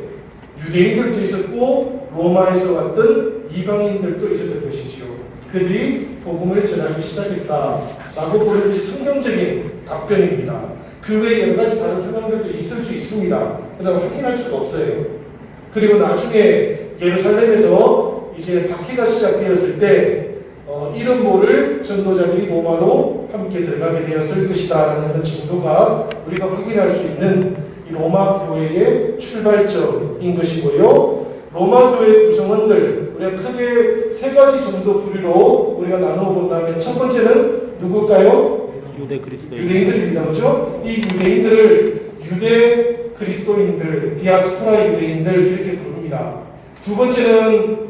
유대인들도 있었고 로마에서 왔던 이방인들도 있었던 것이지요. 그들이 복음을 전하기 시작했다라고 보는 것이 성경적인 답변입니다. 그 외에 여러 가지 다른 상황들도 있을 수 있습니다. 그러나 확인할 수가 없어요. 그리고 나중에 예루살렘에서 이제 박해가 시작되었을 때 이런 모를 전도자들이 로마로 함께 들어가게 되었을 것이다라는 것 정도가 우리가 확인할 수 있는 이 로마 교회의 출발점인 것이고요. 로마 교회 구성원들 우리가 크게 세 가지 정도 부류로 우리가 나누어 본다면 첫 번째는 누굴까요? 유대인들입니다. 그렇죠? 이 유대인들을 유대 그리스도인들, 디아스포라 유대인들 이렇게 부릅니다. 두 번째는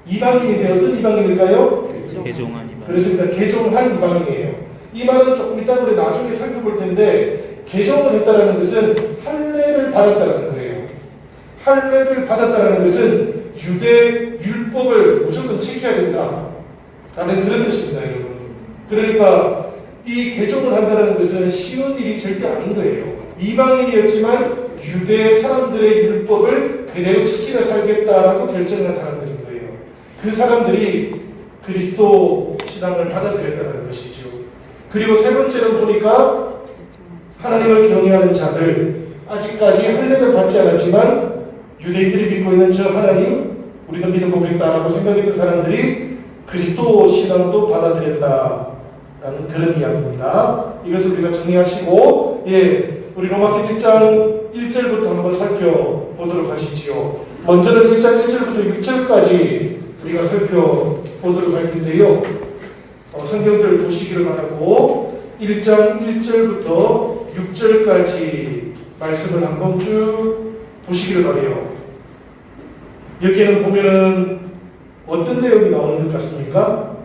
이방인인데 어떤 이방인일까요? 개종한 이방인. 그렇습니다. 개종한 이방인이에요. 이 말은 조금 이따 우리 나중에 살펴볼 텐데 개종을 했다는 것은 할례를 받았다는 거예요. 할례를 받았다는 것은 유대 율법을 무조건 지켜야 된다라는 그런 뜻입니다, 여러분. 그러니까 이 개종을 한다는 것은 쉬운 일이 절대 아닌 거예요. 이방인이었지만 유대 사람들의 율법을 그대로 지키며 살겠다라고 결정한 사람들인 거예요. 그 사람들이 그리스도 신앙을 받아들였다는 것이죠. 그리고 세 번째는 보니까 하나님을 경외하는 자들, 아직까지 할례를 받지 않았지만 유대인들이 믿고 있는 저 하나님, 우리도 믿어보고 있다라고 생각했던 사람들이 그리스도 신앙도 받아들였다라는 그런 이야기입니다. 이것을 우리가 정리하시고, 우리 로마서 1장 1절부터 한번 살펴보도록 하시지요. 먼저는 1장 1절부터 6절까지 우리가 살펴보도록 할 텐데요. 성경들을 보시기를 바라고 1장 1절부터 6절까지 말씀을 한번 쭉 보시기를 바라요. 여기에는 보면은 어떤 내용이 나오는 것 같습니까?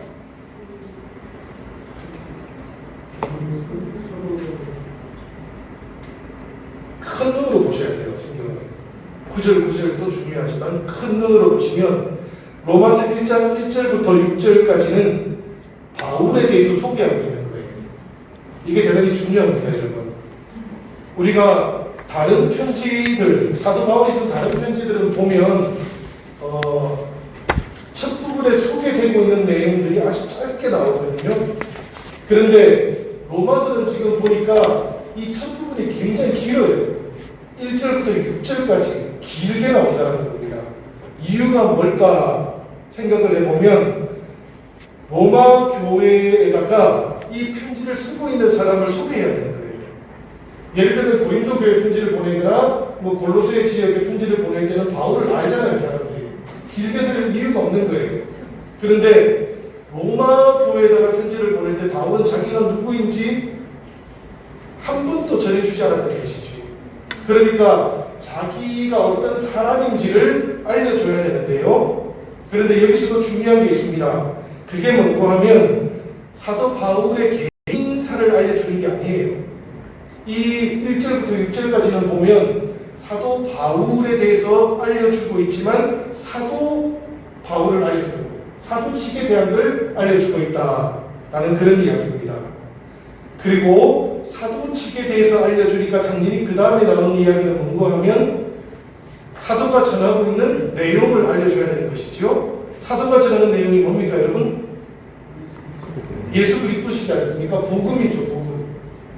큰 눈으로 보셔야 돼요. 성경은. 구절구절도 중요하지만 큰 눈으로 보시면 로마서 1장 1절부터 6절까지는 바울에 대해서 소개하고 있는 거예요. 이게 대단히 중요합니다, 여러분. 우리가 다른 편지들, 사도 바울이 쓴 다른 편지들을 보면 첫 부분에 소개되고 있는 내용들이 아주 짧게 나오거든요. 그런데 로마서는 지금 보니까 이 첫 부분이 굉장히 길어요. 1절부터 6절까지 길게 나온다는 겁니다. 이유가 뭘까 생각을 해보면 로마 교회에다가 이 편지를 쓰고 있는 사람을 소개해야 되는 거예요. 예를 들면 고린도 교회 편지를 보내거나 뭐 골로새 지역의 편지를 보낼 때는 바울을 알잖아요, 사람들이. 길게 쓸 이유가 없는 거예요. 그런데 로마 교회에다가 편지를 보낼 때 바울은 자기가 누구인지 한 번도 전해주지 않았던 것이죠. 그러니까 자기가 어떤 사람인지를 알려줘야 되는데요. 그런데 여기서도 중요한 게 있습니다. 그게 뭐고 하면 사도 바울의 개인사를 알려주는 게 아니에요. 이 1절부터 6절까지는 보면 사도 바울에 대해서 알려주고 있지만 사도 바울을 알려주는 거예요. 사도직에 대한 걸 알려주고 있다라는 그런 이야기입니다. 그리고 사도직에 대해서 알려주니까 당연히 그 다음에 나오는 이야기는 뭔가 하면 사도가 전하고 있는 내용을 알려줘야 되는 것이죠. 사도가 전하는 내용이 뭡니까, 여러분? 예수 그리스도시지 않습니까? 복음이죠, 복음.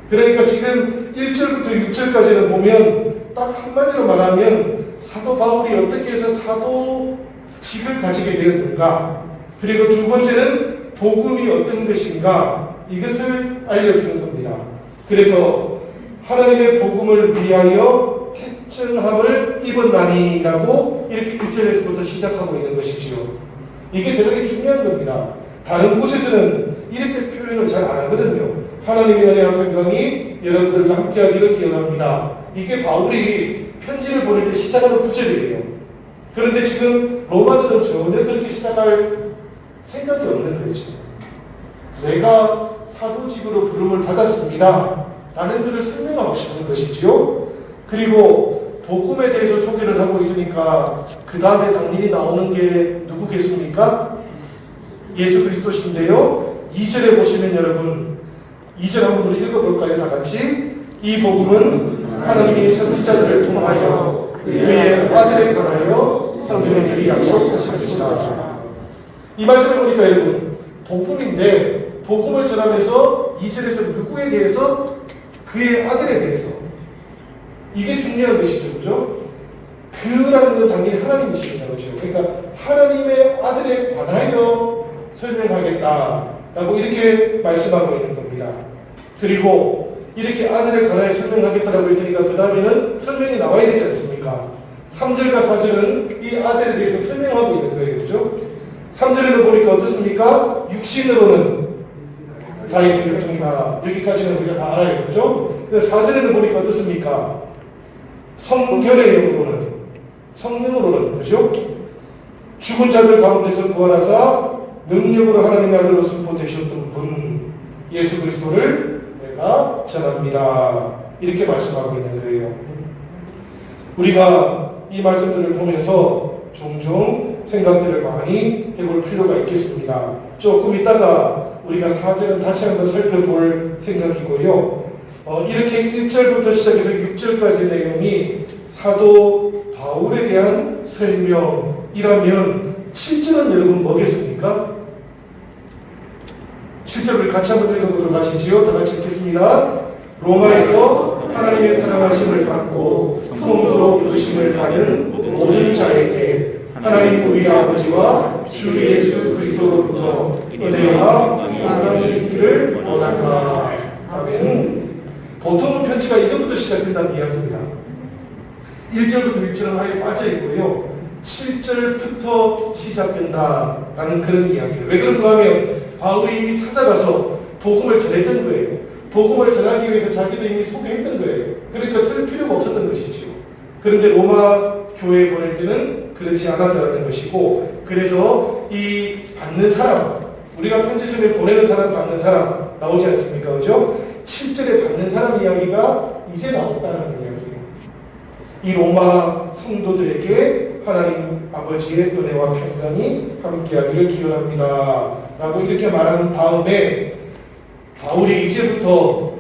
그러니까 지금 1절부터 6절까지는 보면 딱 한마디로 말하면 사도 바울이 어떻게 해서 사도직을 가지게 되었는가, 그리고 두 번째는 복음이 어떤 것인가, 이것을 알려주는 겁니다. 그래서 하나님의 복음을 위하여 택정함을 입었나니라고 이렇게 1절에서부터 시작하고 있는 것이지요. 이게 대단히 중요한 겁니다. 다른 곳에서는 이렇게 표현을 잘 안 하거든요. 하나님의 은혜와 평강이 여러분들과 함께하기를 기원합니다. 이게 바울이 편지를 보낼 때 시작하는 구절이에요. 그런데 지금 로마서는 전혀 그렇게 시작할 생각이 없는 거죠. 내가 사도직으로 부름을 받았습니다 라는 것을 설명하고 싶은 것이죠. 그리고 복음에 대해서 소개를 하고 있으니까 그 다음에 당연히 나오는 게 누구겠습니까? 예수 그리스도신데요. 2절에 보시면 여러분 2절 한번 읽어볼까요? 다 같이. 이 복음은 하나님이 선지자들을 통하여 그의 아들에 관하여 성경에 약속하신 것이다. 이 말씀을 보니까 여러분 복음인데 복음을 전하면서 2절에서 누구에 대해서? 그의 아들에 대해서. 이게 중요한 것이죠. 그죠? 그라는 건 당연히 하나님이십니다. 그죠? 그러니까 하나님의 아들에 관하여 설명하겠다라고 이렇게 말씀하고 있는 겁니다. 그리고 이렇게 아들에 관하여 설명하겠다라고 했으니까 그 다음에는 설명이 나와야 되지 않습니까? 3절과 4절은 이 아들에 대해서 설명하고 있는 거예요. 그죠? 3절에는 보니까 어떻습니까? 육신으로는 다윗의 혈통이다. 여기까지는 우리가 다 알아요. 그죠? 근데 4절에는 보니까 어떻습니까? 성결의 영으로는, 성령으로는, 그죠? 죽은 자들 가운데서 부활하사 능력으로 하나님의 아들로 선포되셨던 분, 예수 그리스도를 내가 전합니다. 이렇게 말씀하고 있는 거예요. 우리가 이 말씀들을 보면서 종종 생각들을 많이 해볼 필요가 있겠습니다. 조금 있다가 우리가 4절은 다시 한번 살펴볼 생각이고요. 이렇게 1절부터 시작해서 6절까지 내용이 사도 바울에 대한 설명이라면 7절은 여러분 뭐겠습니까? 7절을 같이 한번 읽어보도록 하시지요. 다 같이 읽겠습니다. 로마에서 하나님의 사랑하심을 받고 성도로 부르심을 받은 모든 자에게 하나님 우리 아버지와 주 예수 그리스도로부터 은혜와 평강이 있기를 원한다. 아멘. 보통은 편지가 이것부터 시작된다는 이야기입니다. 1절부터 6절은 아예 빠져있고요. 7절부터 시작된다라는 그런 이야기예요. 왜 그런가 하면 바울이 이미 찾아가서 복음을 전했던 거예요. 복음을 전하기 위해서 자기도 이미 소개했던 거예요. 그러니까 쓸 필요가 없었던 것이죠. 그런데 로마 교회에 보낼 때는 그렇지 않았다는 것이고, 그래서 이 받는 사람, 우리가 편지 쓰면 보내는 사람, 받는 사람 나오지 않습니까? 그죠? 7절에 받는 사람 이야기가 이제 나왔다는 이야기예요. 이 로마 성도들에게 하나님 아버지의 은혜와 평강이 함께하기를 기원합니다 라고 이렇게 말한 다음에 바울이 이제부터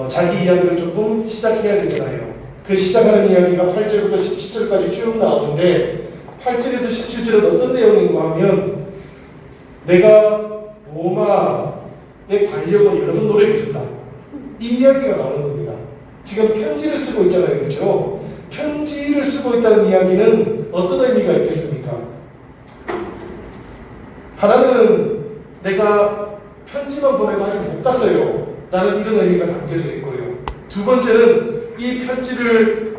자기 이야기를 조금 시작해야 되잖아요. 그 시작하는 이야기가 8절부터 17절까지 쭉 나오는데 8절에서 17절은 어떤 내용인가 하면 내가 로마에 가려고 여러 번 노력했습니다. 이 이야기가 나오는 겁니다. 지금 편지를 쓰고 있잖아요. 그렇죠? 편지를 쓰고 있다는 이야기는 어떤 의미가 있겠습니까? 하나는 내가 편지만 보내고 아직 못 갔어요 라는 이런 의미가 담겨져 있고요. 두 번째는 이 편지를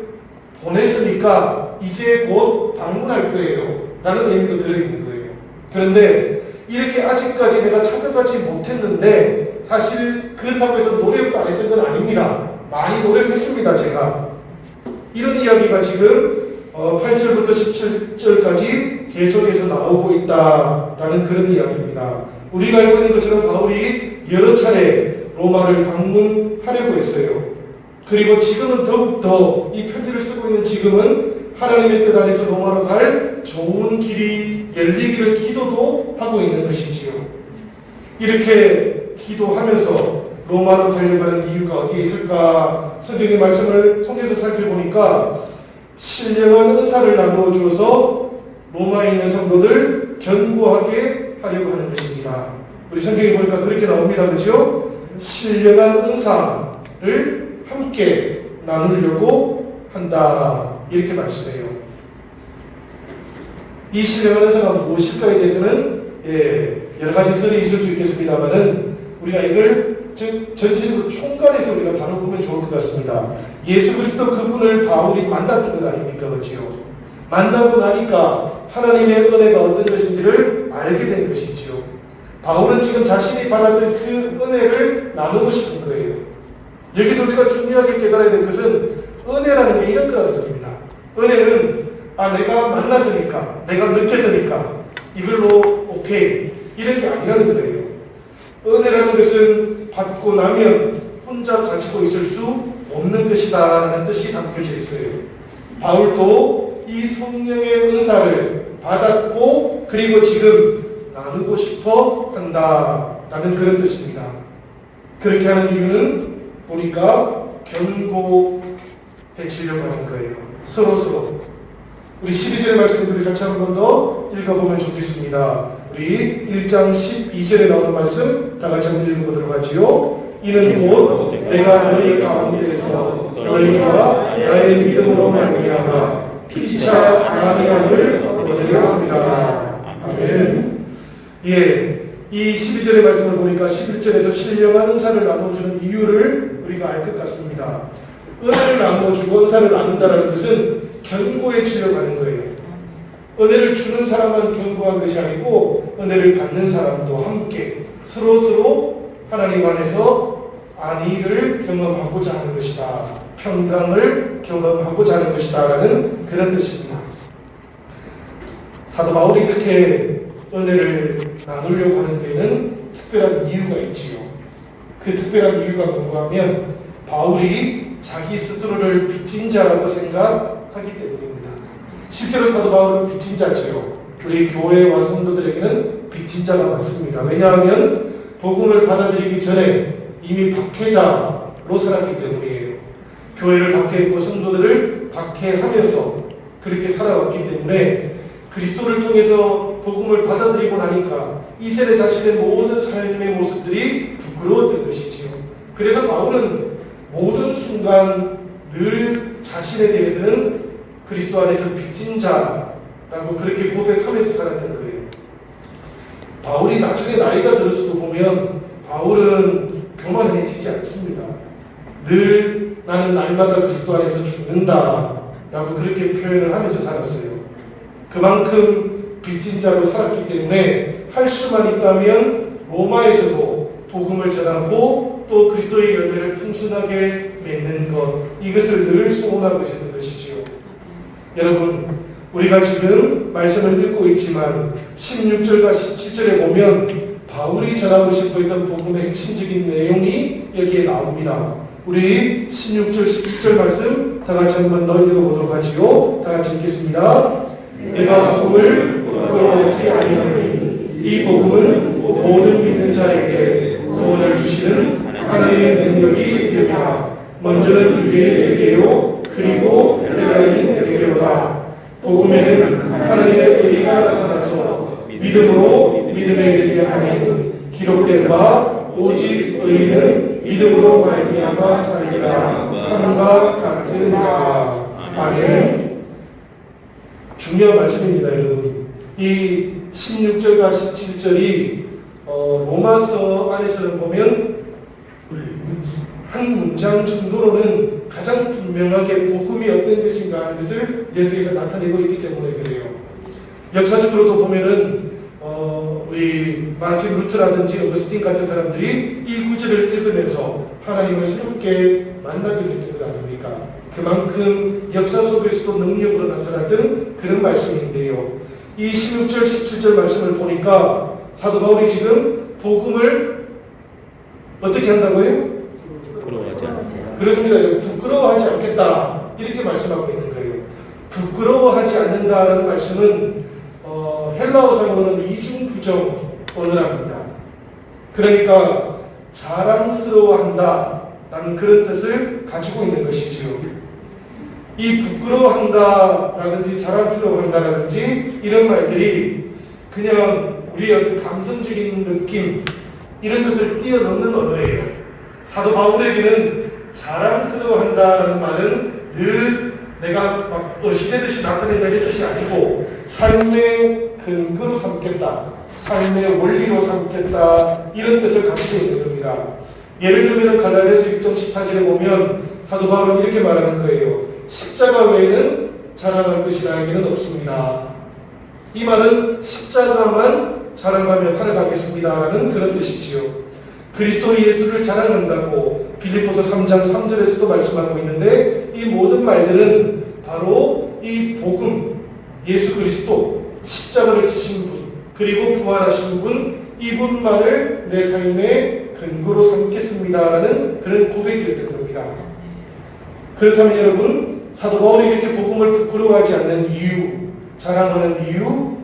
보냈으니까 이제 곧 방문할 거예요 라는 의미도 들어있는 거예요. 그런데 이렇게 아직까지 내가 찾아가지 못했는데 사실 그렇다고 해서 노력도 안 했던 건 아닙니다. 많이 노력했습니다. 제가 이런 이야기가 지금 8절부터 17절까지 계속해서 나오고 있다라는 그런 이야기입니다. 우리가 알고 있는 것처럼 바울이 여러 차례 로마를 방문하려고 했어요. 그리고 지금은 더욱더 이 편지를 쓰고 있는 지금은 하나님의 뜻 안에서 로마로 갈 좋은 길이 열리기를 기도도 하고 있는 것이지요. 이렇게 기도하면서 로마로 가려고 하는 이유가 어디에 있을까? 성경의 말씀을 통해서 살펴보니까 신령한 은사를 나누어 주어서 로마에 있는 성도들 견고하게 하려고 하는 것입니다. 우리 성경에 보니까 그렇게 나옵니다. 그죠? 신령한 은사를 함께 나누려고 한다. 이렇게 말씀해요. 이 신령한 은사가 무엇일까에 대해서는 여러 가지 설이 있을 수 있겠습니다만은 우리가 이걸 전체적으로 총괄해서 우리가 다뤄보면 좋을 것 같습니다. 예수 그리스도 그분을 바울이 만났던 것 아닙니까? 그렇죠? 만나고 나니까 하나님의 은혜가 어떤 것인지를 알게 된 것이지요. 바울은 지금 자신이 받았던 그 은혜를 나누고 싶은 거예요. 여기서 우리가 중요하게 깨달아야 될 것은 은혜라는 게 이런 거라는 겁니다. 은혜는 내가 만났으니까, 내가 느꼈으니까 이걸로 오케이 이런 게 아니라는 거예요. 은혜라는 것은 받고 나면 혼자 가지고 있을 수 없는 것이다 라는 뜻이 담겨져 있어요. 바울도 이 성령의 은사를 받았고 그리고 지금 나누고 싶어 한다라는 그런 뜻입니다. 그렇게 하는 이유는 보니까 견고해지려고 하는 거예요. 서로. 우리 12절의 말씀을 우리 같이 한 번 더 읽어보면 좋겠습니다. 우리 1장 12절에 나오는 말씀 다 같이 한번 읽어보도록 하지요. 이는 곧 내가 너희 가운데에서 너희와 나의 믿음으로 말미암아 피차 아니함을 얻으려 함이라. 아멘. 이 12절의 말씀을 보니까 11절에서 신령한 은사를 나눠주는 이유를 우리가 알 것 같습니다. 은혜를 나눠주고 은사를 나눈다는 것은 견고해지려고 하는 거예요. 은혜를 주는 사람만 견고한 것이 아니고 은혜를 받는 사람도 함께 서로 하나님 안에서 안위를 경험하고자 하는 것이다. 평강을 경험하고자 하는 것이다 라는 그런 뜻입니다. 사도 바울이 이렇게 은혜를 나누려고 하는 데에는 특별한 이유가 있지요. 그 특별한 이유가 뭔가 하면 바울이 자기 스스로를 빚진 자라고 생각하기 때문입니다. 실제로 사도 바울은 빚진 자죠. 우리 교회와 성도들에게는 빚진 자가 많습니다. 왜냐하면 복음을 받아들이기 전에 이미 박해자로 살았기 때문이에요. 교회를 박해했고 성도들을 박해하면서 그렇게 살아왔기 때문에 그리스도를 통해서 복음을 받아들이고 나니까 이전에 자신의 모든 삶의 모습들이 부끄러웠던 것이지요. 그래서 바울은 모든 순간 늘 자신에 대해서는 그리스도 안에서 빚진 자라고 그렇게 고백하면서 살았던 거예요. 바울이 나중에 나이가 들어서도 보면 바울은 교만해지지 않습니다. 늘 나는 날마다 그리스도 안에서 죽는다라고 그렇게 표현을 하면서 살았어요. 그만큼 빚진 자로 살았기 때문에 할 수만 있다면 로마에서도 복음을 전하고 또 그리스도의 열매를 풍성하게 맺는 것, 이것을 늘 소원하고 계셨던 것이지요. 여러분, 우리가 지금 말씀을 읽고 있지만 16절과 17절에 보면 바울이 전하고 싶어 했던 복음의 핵심적인 내용이 여기에 나옵니다. 우리 16절, 17절 말씀 다 같이 한번 더 읽어보도록 하지요. 다 같이 읽겠습니다. 내가 복음을 부끄러워하지 아니하노니 이 복음은 모든 믿는 자에게 구원을 주시는 하나님의 능력이 되리라. 먼저는 유대인에게요 그리고 헬라인에게로다. 복음에는 하나님의 의가 나타나서 믿음으로 믿음에 이르게 하니 기록된 바 오직 의인은 믿음으로 말미암아 살리라 함과 같으니라. 아멘. 중요한 말씀입니다, 여러분. 이 16절과 17절이 로마서 안에서는 보면 한 문장 정도로는 가장 분명하게 복음이 어떤 것인가 하는 것을 여기에서 나타내고 있기 때문에 그래요. 역사적으로도 보면은 우리 마르틴 루터라든지 어거스틴 같은 사람들이 이 구절을 읽으면서 하나님을 새롭게 만나게 됐던 것 아닙니까? 그만큼 역사 속에서도 능력으로 나타났던 그런 말씀인데요. 이 16절, 17절 말씀을 보니까 사도 바울이 지금 복음을 어떻게 한다고요? 부끄러워하지 않으세요. 그렇습니다. 부끄러워하지 않겠다 이렇게 말씀하고 있는 거예요. 부끄러워하지 않는다라는 말씀은 헬라어상으로는 이중부정 언어랍니다. 그러니까 자랑스러워한다라는 그런 뜻을 가지고 있는 것이죠. 이 부끄러워한다라든지 자랑스러워한다라든지 이런 말들이 그냥 우리의 어떤 감성적인 느낌 이런 것을 뛰어넘는 언어예요. 사도 바울에게는 자랑스러워한다라는 말은 늘 내가 막 어시되듯이 나타낸다 이런 뜻이 아니고 삶의 근거로 삼겠다, 삶의 원리로 삼겠다 이런 뜻을 가지고 있는 겁니다. 예를 들면 갈라디아서 6장 14절에 보면 사도 바울은 이렇게 말하는 거예요. 십자가 외에는 자랑할 것이 나에게는 없습니다. 이 말은 십자가만 자랑하며 살아가겠습니다라는 그런 뜻이지요. 그리스도 예수를 자랑한다고 빌립보서 3장 3절에서도 말씀하고 있는데 이 모든 말들은 바로 이 복음, 예수 그리스도, 십자가를 지신 분, 그리고 부활하신 분, 이분만을 내 삶의 근거로 삼겠습니다라는 그런 고백이었던 겁니다. 그렇다면 여러분, 사도 바울이 이렇게 복음을 부끄러워하지 않는 이유, 자랑하는 이유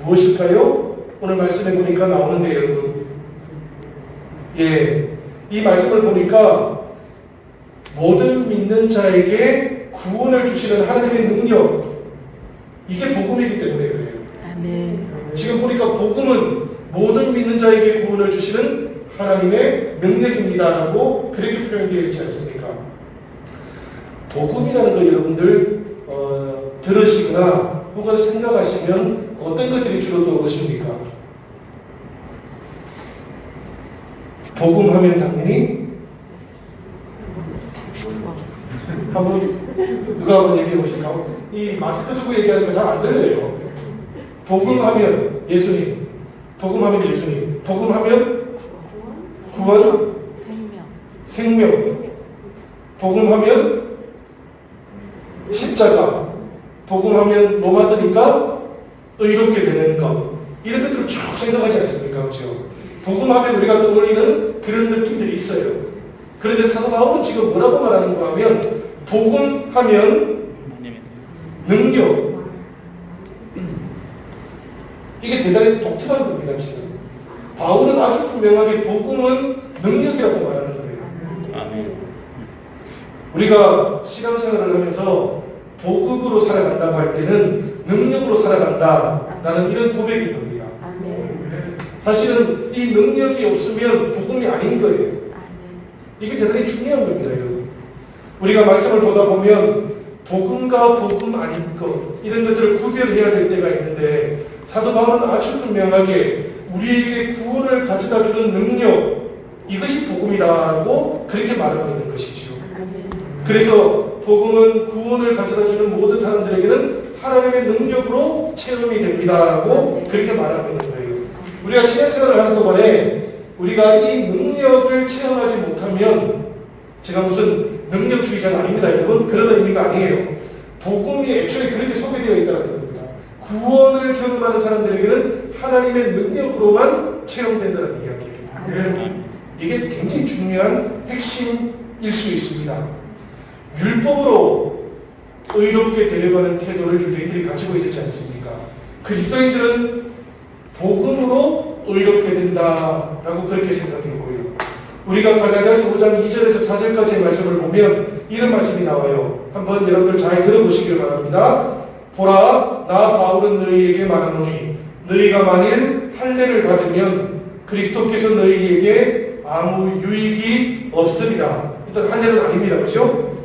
무엇일까요? 오늘 말씀해 보니까 나오는데 여러분, 이 말씀을 보니까 모든 믿는 자에게 구원을 주시는 하나님의 능력, 이게 복음이기 때문에 그래요. 아멘. 지금 보니까 복음은 모든 믿는 자에게 구원을 주시는 하나님의 능력입니다라고 그렇게 표현되어 있지 않습니까? 복음이라는 거 여러분들 들으시거나 혹은 생각하시면 어떤 것들이 주로 떠오르십니까? 복음하면 당연히 한번 누가 한번 얘기해 보실까요? 이 마스크 쓰고 얘기하는 거 잘 안 들려요. 복음하면 예수님, 복음하면 예수님, 복음하면 구원, 생명, 복음하면 십자가, 복음하면 로마서니까 의롭게 되는 것, 이런 것들을 쭉 생각하지 않습니까? 그렇죠? 복음하면 우리가 떠올리는 그런 느낌들이 있어요. 그런데 사도 바울은 지금 뭐라고 말하는가 하면 복음하면 능력, 이게 대단히 독특한 겁니다. 지금 바울은 아주 분명하게 복음은 능력이라고 말하는 거예요. 아멘. 우리가 신앙생활을 하면서 복음으로 살아간다고 할 때는 능력으로 살아간다라는 이런 고백인 겁니다. 사실은 이 능력이 없으면 복음이 아닌 거예요. 이게 대단히 중요한 겁니다, 여러분. 우리가 말씀을 보다 보면 복음과 복음 아닌 것, 이런 것들을 구별해야 될 때가 있는데 사도 바울은 아주 분명하게 우리에게 구원을 가져다 주는 능력, 이것이 복음이다라고 그렇게 말하고 있는 것이죠. 그래서 복음은 구원을 가져다 주는 모든 사람들에게는 하나님의 능력으로 체험이 됩니다라고 그렇게 말하고 있는 거예요. 우리가 신앙생활을 하는 동안에 우리가 이 능력을 체험하지 못하면, 제가 무슨 능력주의자가 아닙니다, 여러분. 그런 의미가 아니에요. 복음이 애초에 그렇게 소개되어 있다는 겁니다. 구원을 경험하는 사람들에게는 하나님의 능력으로만 체험된다는 이야기예요. 이게 굉장히 중요한 핵심일 수 있습니다. 율법으로 의롭게 되려가는 태도를 유대인들이 가지고 있었지 않습니까? 그리스도인들은 복음으로 의롭게 된다라고 그렇게 생각했고요. 우리가 갈라디아서 5장 2절에서 4절까지의 말씀을 보면 이런 말씀이 나와요. 한번 여러분들 잘 들어보시길 바랍니다. 보라, 나 바울은 너희에게 말하노니 너희가 만일 할례를 받으면 그리스도께서 너희에게 아무 유익이 없습니다. 일단 할례는 아닙니다. 그렇죠?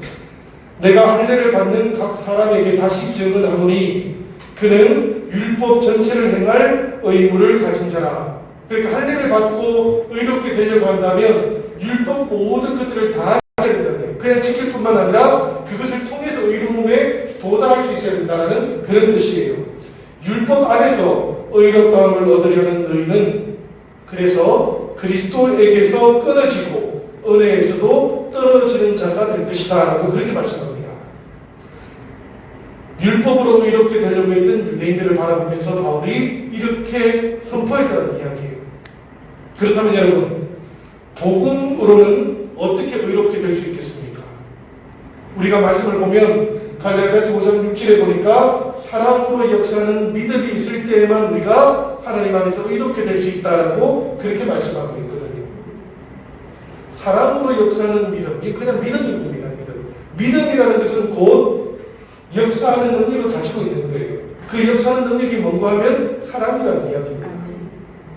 내가 할례를 받는 각 사람에게 다시 증언하노니 그는 율법 전체를 행할 의무를 가진 자라. 그러니까 할례를 받고 의롭게 되려고 한다면 율법 모든 것들을 다 지켜야 된다는, 그냥 지킬 뿐만 아니라 그것을 통해서 의로움에 도달할 수 있어야 된다는 그런 뜻이에요. 율법 안에서 의롭다함을 얻으려는 너희는 그래서 그리스도에게서 끊어지고 은혜에서도 떨어지는 자가 될 것이다 라고 그렇게 말씀합니다. 율법으로 의롭게 되려고 했던 유대인들을 바라보면서 바울이 이렇게 선포했다는 이야기예요. 그렇다면 여러분, 복음으로는 어떻게 의롭게 될 수 있겠습니까? 우리가 말씀을 보면 갈라디아서 5장 6절에 보니까 사랑으로 역사하는 믿음이 있을 때에만 우리가 하나님 안에서 의롭게 될 수 있다라고 그렇게 말씀하고 있거든요. 사랑으로 역사하는 믿음, 이게 그냥 믿음입니다. 믿음이라는 것은 곧 역사하는 능력을 가지고 있는 거예요. 그 역사하는 능력이 뭔가 하면 사랑이라는 이야기입니다.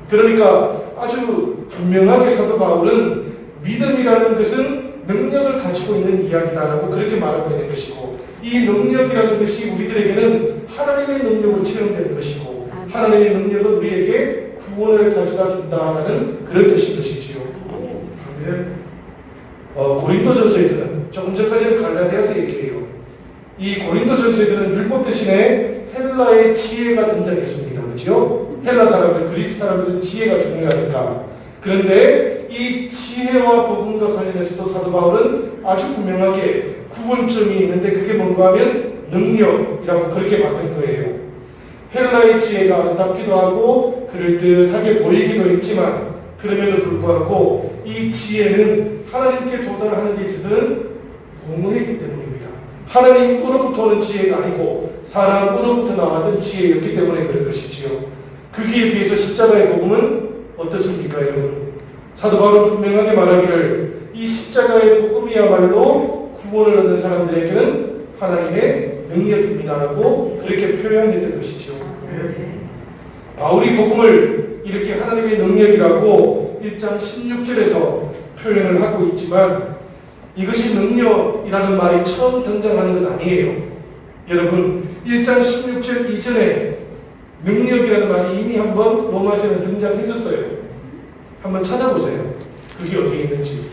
그러니까 아주 분명하게 사도 바울은 믿음이라는 것은 능력을 가지고 있는 이야기다라고 그렇게 말하고 있는 것이고, 이 능력이라는 것이 우리들에게는 하나님의 능력으로 체험되는 것이고, 하나님의 능력은 우리에게 구원을 가져다 준다라는 그런 뜻인 것이지요. 고린도전서에서는, 조금 전까지는 갈라디아서 얘기해요. 이 고린도전서에서는 율법 대신에 헬라의 지혜가 등장했습니다. 그렇죠? 헬라 사람들, 그리스 사람들은 지혜가 중요하니까. 그런데 이 지혜와 복음과 관련해서도 사도 바울은 아주 분명하게 구분점이 있는데, 그게 뭔가 하면 능력이라고 그렇게 만든 거예요. 헬라의 지혜가 아름답기도 하고 그럴듯하게 보이기도 했지만, 그럼에도 불구하고 이 지혜는 하나님께 도달하는 데 있어서는 공로이기 때문입니다. 하나님으로부터 오는 지혜가 아니고 사람으로부터 나왔던 지혜였기 때문에 그런 것이지요. 거기에 비해서 십자가의 복음은 어떻습니까, 여러분? 사도 바울은 분명하게 말하기를 이 십자가의 복음이야말로 구원을 얻는 사람들에게는 하나님의 능력입니다라고 그렇게 표현했던 것이죠. 바울이 복음을 이렇게 하나님의 능력이라고 1장 16절에서 표현을 하고 있지만, 이것이 능력이라는 말이 처음 등장하는 건 아니에요. 여러분, 1장 16절 이전에 능력이라는 말이 이미 한번 로마서에는 등장했었어요. 한번 찾아보세요. 그게 어디에 있는지.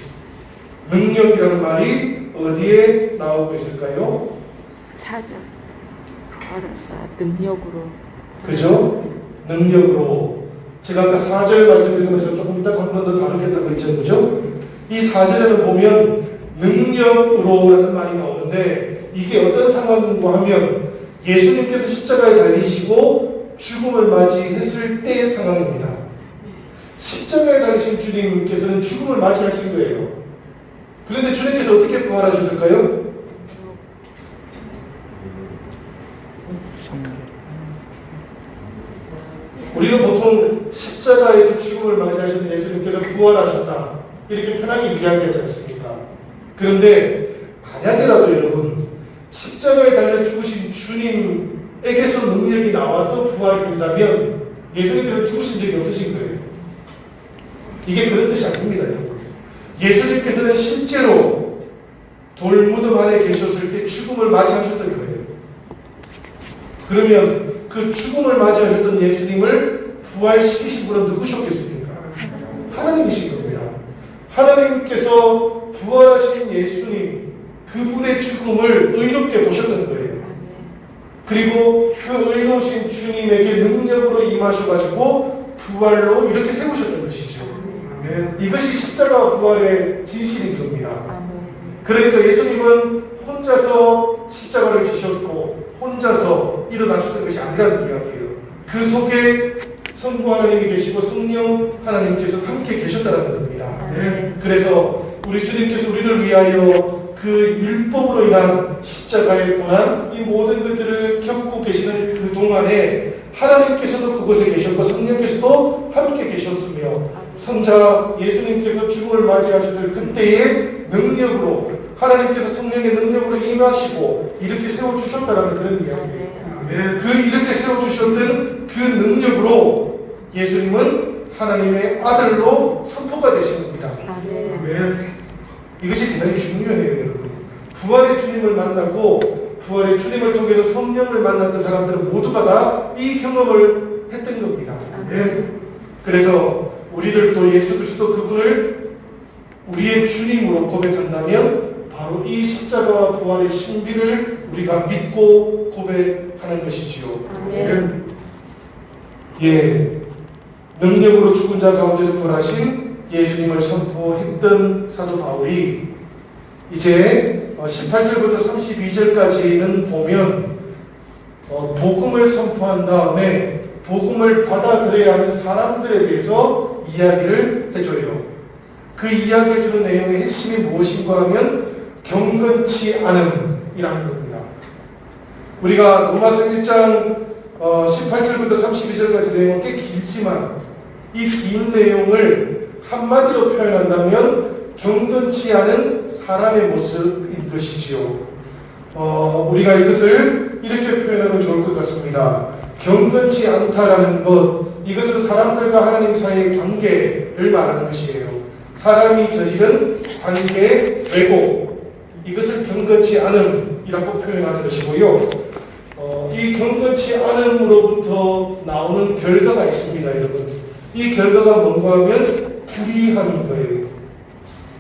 능력이라는 말이 어디에 나오고 있을까요? 4절. 알았어. 능력으로. 그죠? 능력으로. 제가 아까 4절 말씀드리면서 조금 이따 한 번 더 다루겠다고 했죠. 그죠? 이 4절에는 보면 능력으로라는 말이 나오는데, 이게 어떤 상황인가 하면 예수님께서 십자가에 달리시고 죽음을 맞이했을 때의 상황입니다. 십자가에 달리신 주님께서는 죽음을 맞이하신 거예요. 그런데 주님께서 어떻게 부활하셨을까요? 우리는 보통 십자가에서 죽음을 맞이하신 예수님께서 부활하셨다, 이렇게 편하게 이야기하지 않습니까? 그런데 만약에라도 여러분, 십자가에 달려 죽으신 주님에게서 능력이 나와서 부활이 된다면 예수님께서 죽으신 적이 없으신 거예요. 이게 그런 뜻이 아닙니다, 여러분. 예수님께서는 실제로 돌무덤 안에 계셨을 때 죽음을 맞이하셨던 거예요. 그러면 그 죽음을 맞이하셨던 예수님을 부활시키신 분은 누구셨겠습니까? 하나님이신 겁니다. 하나님께서 부활하신 예수님, 그분의 죽음을 의롭게 보셨던 거예요. 그리고 그 의로우신 주님에게 능력으로 임하셔가지고 부활로 이렇게 세우셨던 것이죠. 이것이 십자가 부활의 진실인 겁니다. 그러니까 예수님은 혼자서 십자가를 지셨고 혼자서 일어나셨던 것이 아니라는 이야기예요. 그 속에 성부 하나님이 계시고 성령 하나님께서 함께 계셨다는 겁니다. 그래서 우리 주님께서 우리를 위하여 그 율법으로 인한 십자가의 고난, 이 모든 것들을 겪고 계시는 그 동안에 하나님께서도 그곳에 계셨고 성령께서도 함께 계셨으며, 성자 예수님께서 죽음을 맞이하셨을 그때의 능력으로 하나님께서 성령의 능력으로 임하시고 이렇게 세워주셨다는 그런 이야기예요. 그 이렇게 세워주셨던 그 능력으로 예수님은 하나님의 아들로 선포가 되신 겁니다. 이것이 대단히 중요해요, 여러분. 부활의 주님을 만나고 부활의 주님을 통해서 성령을 만났던 사람들은 모두가 다 이 경험을 했던 겁니다. 그래서 우리들도 예수 그리스도 그분을 우리의 주님으로 고백한다면 바로 이 십자가와 부활의 신비를 우리가 믿고 고백하는 것이지요. 예, 능력으로 죽은 자 가운데서 부활하신 예수님을 선포했던 사도 바울이 이제 18절부터 32절까지는 보면 복음을 선포한 다음에 복음을 받아들여야 하는 사람들에 대해서 이야기를 해줘요. 그 이야기해주는 내용의 핵심이 무엇인가 하면 경건치 않음이라는 겁니다. 우리가 로마서 1장 18절부터 32절까지 내용은 꽤 길지만 이 긴 내용을 한마디로 표현한다면 경건치 않은 사람의 모습인 것이지요. 우리가 이것을 이렇게 표현하면 좋을 것 같습니다. 경건치 않다라는 것, 이것은 사람들과 하나님 사이의 관계를 말하는 것이에요. 사람이 저지른 관계의 왜곡, 이것을 경건치 않음이라고 표현하는 것이고요. 이 경건치 않음으로부터 나오는 결과가 있습니다, 여러분. 이 결과가 뭔가 하면 불의함인 거예요.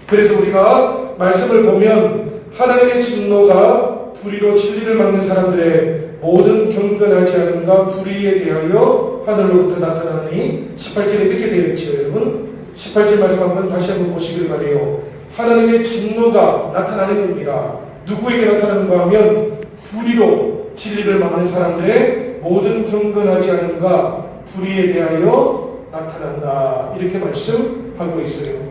그래서 우리가 말씀을 보면 하나님의 진노가 불의로 진리를 막는 사람들의 모든 경건하지 않음과 불의에 대하여 하늘로부터 나타나니 18절에 이렇게 되어 있죠, 여러분. 18절 말씀 한번 다시 한번 보시길 바래요. 하나님의 진노가 나타나는 겁니다. 누구에게 나타나는가 하면 불의로 진리를 막는 사람들의 모든 경건하지 않음과 불의에 대하여 나타난다. 이렇게 말씀하고 있어요.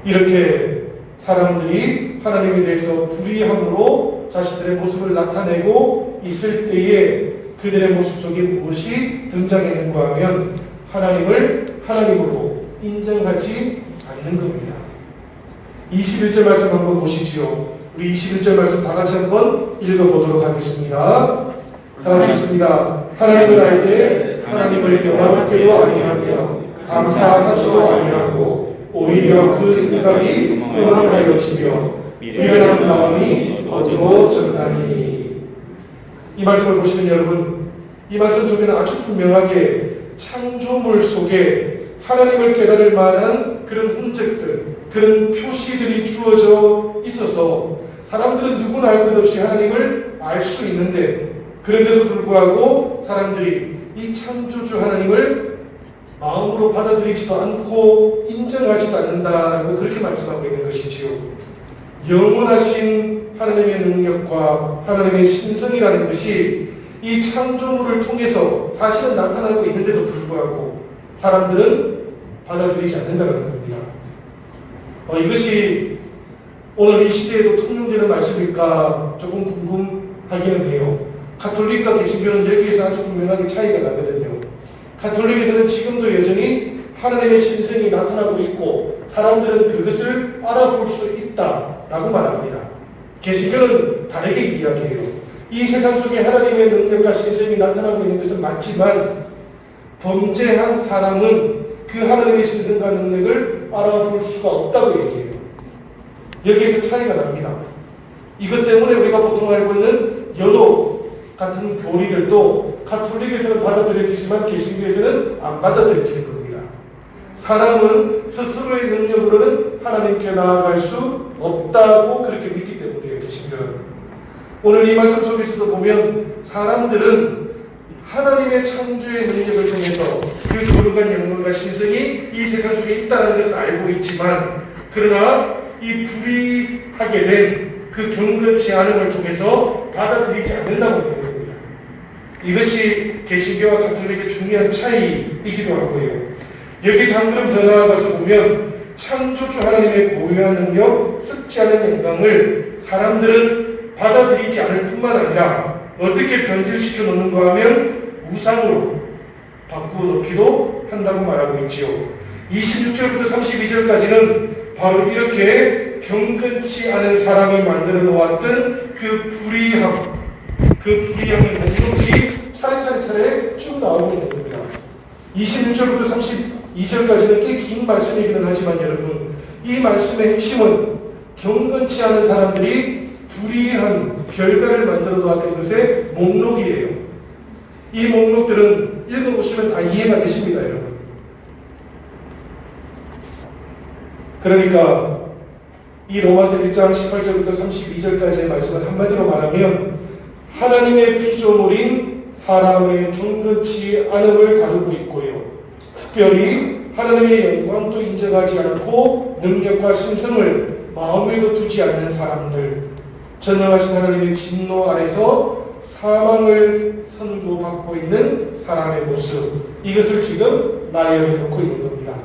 이렇게 사람들이 하나님에 대해서 불의함으로 자신들의 모습을 나타내고 있을 때에 그들의 모습 속에 무엇이 등장했는가 하면 하나님을 하나님으로 인정하지 않는 겁니다. 21절 말씀 한번 보시지요. 우리 21절 말씀 다 같이 한번 읽어보도록 하겠습니다. 다 같이 읽습니다. 하나님을 알 때 하나님을 영화롭게도 아니하며 감사하지도 아니하고 오히려 그 생각이 음함하여 지며 미련한 마음이 어두워졌나니. 이 말씀을 보시면 여러분, 이 말씀 속에는 아주 분명하게 창조물 속에 하나님을 깨달을 만한 그런 흔적들, 그런 표시들이 주어져 있어서 사람들은 누구나 알 것 없이 하나님을 알 수 있는데, 그런데도 불구하고 사람들이 이 창조주 하나님을 마음으로 받아들이지도 않고 인정하지도 않는다라고 그렇게 말씀하고 있는 것이지요. 영원하신 하나님의 능력과 하나님의 신성이라는 것이 이 창조물을 통해서 사실은 나타나고 있는데도 불구하고 사람들은 받아들이지 않는다는 겁니다. 이것이 오늘 이 시대에도 통용되는 말씀일까 조금 궁금하기는 해요. 가톨릭과 개신교는 여기에서 아주 분명하게 차이가 나거든요. 가톨릭에서는 지금도 여전히 하나님의 신성이 나타나고 있고 사람들은 그것을 알아볼 수 있다라고 말합니다. 개신교는 다르게 이야기해요. 이 세상 속에 하나님의 능력과 신성이 나타나고 있는 것은 맞지만 범죄한 사람은 그 하나님의 신성과 능력을 알아볼 수가 없다고 얘기해요. 여기에서 차이가 납니다. 이것 때문에 우리가 보통 알고 있는 연호 같은 교리들도 가톨릭에서는 받아들여지지만 개신교에서는 안 받아들여지는 겁니다. 사람은 스스로의 능력으로는 하나님께 나아갈 수 없다고 그렇게 믿기 때문이에요, 개신교는. 오늘 이 말씀 속에서도 보면 사람들은 하나님의 창조의 능력을 통해서 그 거룩한 영광과 신성이 이 세상 속에 있다는 것을 알고 있지만, 그러나 이 불의하게 된 그 경건치 않음을 통해서 받아들이지 않는다고 보는 겁니다. 이것이 개신교와 가톨릭의 중요한 차이이기도 하고요. 여기서 한 걸음 더 나아가서 보면 창조주 하나님의 고유한 능력, 썩지 않은 영광을 사람들은 받아들이지 않을 뿐만 아니라 어떻게 변질시켜 놓는가 하면 우상으로 바꾸어 놓기도 한다고 말하고 있지요. 26절부터 32절까지는 바로 이렇게 경건치 않은 사람을 만들어 놓았던 그 불의함의 목록이 차례차례 쭉 나오고 있는 겁니다. 26절부터 32절까지는 꽤 긴 말씀이기는 하지만 여러분, 이 말씀의 핵심은 경건치 않은 사람들이 불의한 결과를 만들어 놨던 것의 목록이에요. 이 목록들은 읽어보시면 다 이해가 되십니다, 여러분. 그러니까 이 로마서 1장 18절부터 32절까지의 말씀은 한마디로 말하면 하나님의 피조물인 사람의 경건치 않음을 다루고 있고요. 특별히 하나님의 영광도 인정하지 않고 능력과 신성을 마음에도 두지 않는 사람들, 전능하신 하나님의 진노 아래서 사망을 선고받고 있는 사람의 모습, 이것을 지금 나열해놓고 있는 겁니다.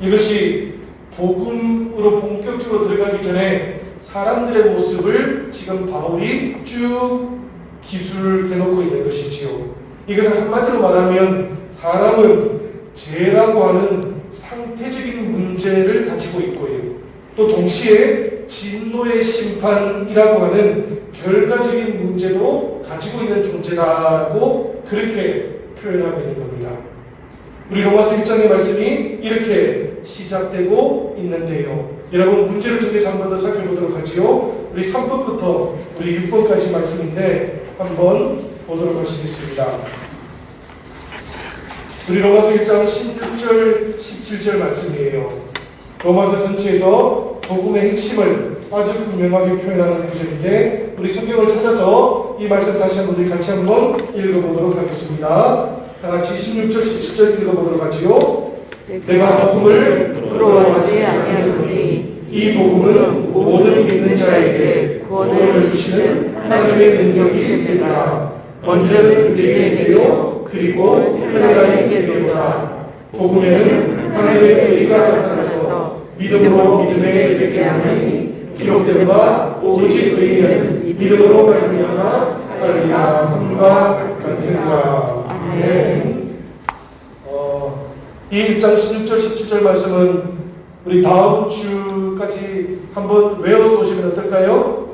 이것이 복음으로 본격적으로 들어가기 전에 사람들의 모습을 지금 바울이 쭉 기술해놓고 있는 것이지요. 이것을 한마디로 말하면 사람은 죄라고 하는 상태적인 문제를 가지고 있고요. 또 동시에 진노의 심판이라고 하는 결과적인 문제도 가지고 있는 존재라고 그렇게 표현하고 있는 겁니다. 우리 로마서 1장의 말씀이 이렇게 시작되고 있는데요. 여러분, 문제를 통해서 한 번 더 살펴보도록 하지요. 우리 3번부터 우리 6번까지 말씀인데 한번 보도록 하시겠습니다. 우리 로마서 1장 16절, 17절 말씀이에요. 로마서 전체에서 복음의 핵심을 아주 분명하게 표현하는 구절인데 우리 성경을 찾아서 이 말씀 다시 한번 우리 같이 한번 읽어보도록 하겠습니다. 다 같이 16절, 17절 읽어보도록 하지요. 내가 복음을 부끄러워하지 아니하노니 이 복음은 모든 믿는 자에게 구원을 주시는 하나님의 능력이 되리라. 먼저는 유대인에게요 그리고 헬라인에게로다. 복음에는 하나님의 의가 나타나서 믿음으로 믿음에 이르게 하니 기록된 바 오직 의인은 믿음으로 말미암아 살리라 함과 같으니라. 아멘. 이 1장 16절 17절 말씀은 우리 다음 주까지 한번 외워서 오시면 어떨까요?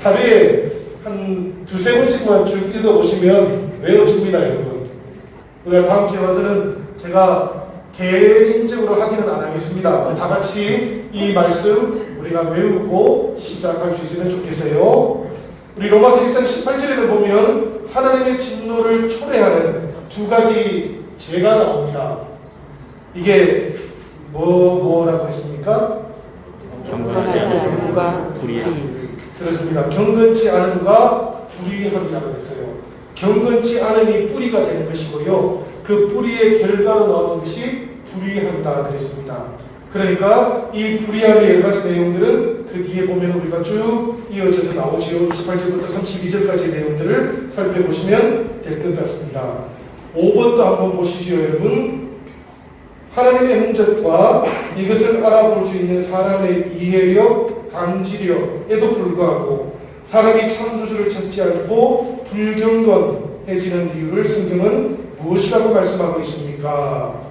하루에 한 두세 번씩만 쭉 읽어보시면 외워집니다, 여러분. 우리가 다음 주에 와서는 제가 개인적으로 하기는 안 하겠습니다. 다 같이 이 말씀 우리가 외우고 시작할 수 있으면 좋겠어요. 우리 로마서 1장 18절에는 보면 하나님의 진노를 초래하는 두 가지 죄가 나옵니다. 이게 뭐라고 했습니까? 경건치 않음과 불의함. 그렇습니다. 경건치 않음과 불의함이라고 했어요. 경건치 않음이 뿌리가 되는 것이고요. 그 뿌리의 결과로 나오는 것이 불의함이다 그랬습니다. 그러니까 이 불의함의 여러 가지 내용들은 그 뒤에 보면 우리가 쭉 이어져서 나오지요. 28절부터 32절까지의 내용들을 살펴보시면 될 것 같습니다. 5번도 한번 보시죠, 여러분. 하나님의 흔적과 이것을 알아볼 수 있는 사람의 이해력, 감지력에도 불구하고 사람이 창조주를 찾지 않고 불경건해지는 이유를 성경은 무엇이라고 말씀하고 있습니까?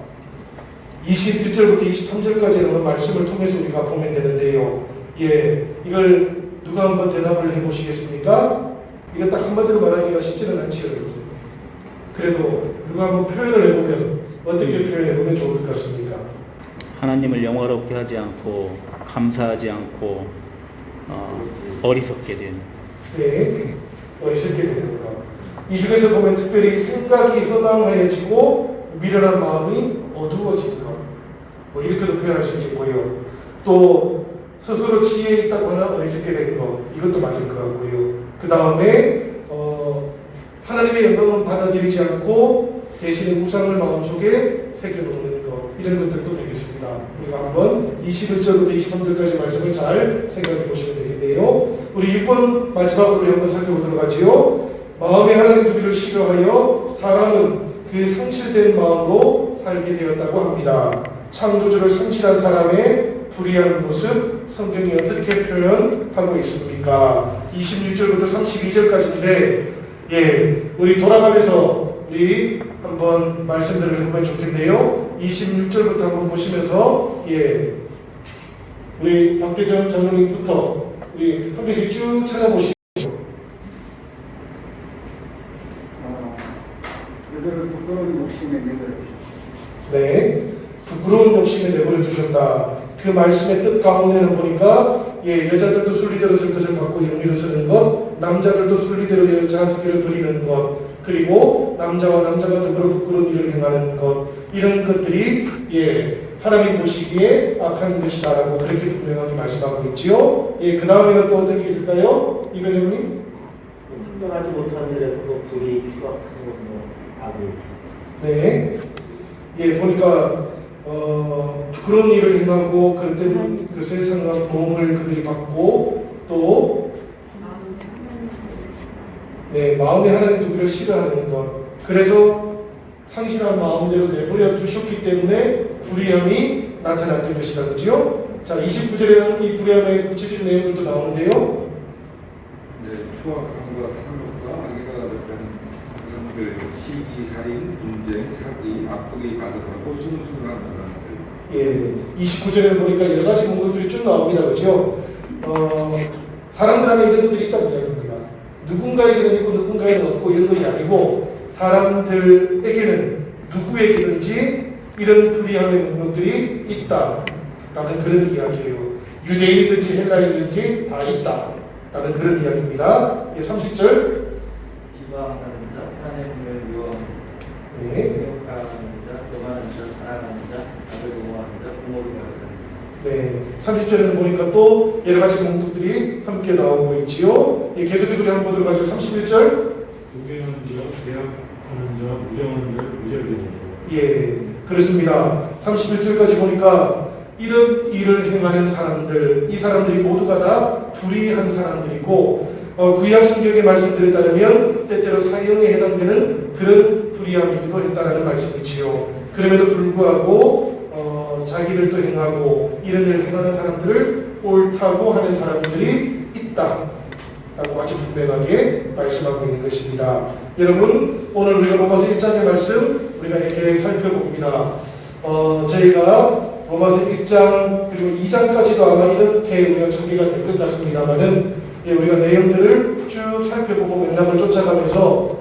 21절부터 23절까지의 말씀을 통해서 우리가 보면 되는데요. 이걸 누가 한번 대답을 해보시겠습니까? 이거 딱 한마디로 말하기가 쉽지는 않지요. 그래도 누가 한번 표현을 해보면 어떻게 표현해보면 좋을 것 같습니까? 하나님을 영화롭게 하지 않고 감사하지 않고 어리석게 된. 네, 어리석게 되는 것. 이 중에서 보면 특별히 생각이 허망해지고 미련한 마음이 어두워지는 것. 뭐 이렇게도 표현할 수 있겠고요. 또 스스로 지혜 있다고 하나 어리석게 된 것. 이것도 맞을 것 같고요. 그 다음에 하나님의 영광은 받아들이지 않고 대신에 우상을 마음속에 새겨놓는 것, 이런 것들도 되겠습니다. 우리가 한번 21절부터 23절까지 말씀을 잘 생각해 보시면 되겠네요. 우리 6번 마지막으로 한번 살펴보도록 하지요. 마음에 하나님 두기를 싫어하여 사람은 그 상실된 마음으로 살게 되었다고 합니다. 창조주를 상실한 사람의 불의한 모습 성경이 어떻게 표현하고 있습니까? 26절부터 32절까지인데 우리 돌아가면서 우리 한번 말씀들을 해보면 좋겠네요. 26절부터 한번 보시면서 우리 박대전 장로님부터 우리 한 개씩 쭉 찾아보시죠. 그들을 부끄러운 욕심에 내버려 주셨다. 네, 부끄러운 욕심에 내버려 두셨다. 그 말씀의 뜻 가운데는 보니까 여자들도 순리대로 쓸 것을 받고 영리로 쓰는 것, 남자들도 순리대로 여자 스킬을 부리는 것, 그리고 남자가 더불어 부끄러운 일을 행하는 것, 이런 것들이 하나님 보시기에 악한 것이다라고 그렇게 분명하게 말씀하고 있지요. 그 다음에는 또 어떤 게 있을까요? 이변호님? 분명하지 못한 일에서도 불이 추락하는 것은 악을. 네. 보니까 부끄러운 일을 행하고 그럴 때는 그 세상과 도움을 그들이 받고 또 마음에 하나님 두기를 싫어하는 것. 그래서 상실한 마음대로 내버려 두셨기 때문에 불의함이 나타났던 것이다. 그렇죠? 자, 29절에는 이 불의함의 구체적인 내용들도 나오는데요. 추악함과 탐욕과 악의가 가득한 사람들, 시기, 살인, 분쟁, 사기, 악독이 가득하고 순수한 사람들. 29절에 보니까 여러 가지 문구들이 쭉 나옵니다. 그렇죠? 사람들 안에 이런 것들이 있다는 이야기입니다. 누군가에게는 있고 누군가에는 없고 이런 것이 아니고 사람들에게는 누구에게든지 이런 불의함의 능력들이 있다라는 그런 이야기예요. 유대인이든지 헬라인이든지 다 있다라는 그런 이야기입니다. 30절 비방하는 자, 하나님의 분을 미워하는 자, 공격하는 자, 교만하는 자, 사랑하는 자, 악을 도모하는 자, 부모를 가르치는 자. 30절에는 보니까 또 여러 가지 문구들이 함께 나오고 있지요. 계속해서 우리 한번 보도록 하죠. 31절. 공개하는 자, 계약하는 자, 무정하는 자, 무죄를. 그렇습니다. 31절까지 보니까 이런 일을 행하는 사람들, 이 사람들이 모두가 다 불의한 사람들이고 구약 성경의 말씀들에 따르면 때때로 사형에 해당되는 그런 불의함이기도 했다라는 말씀이지요. 그럼에도 불구하고 자기들도 행하고 이런 일을 행하는 사람들을 옳다고 하는 사람들이 있다라고 아주 분명하게 말씀하고 있는 것입니다. 여러분, 오늘 우리가 로마서 1장의 말씀 우리가 이렇게 살펴봅니다. 저희가 로마서 1장 그리고 2장까지도 아마 이렇게 우리가 전개가 될 것 같습니다만은 우리가 내용들을 쭉 살펴보고 맥락을 쫓아가면서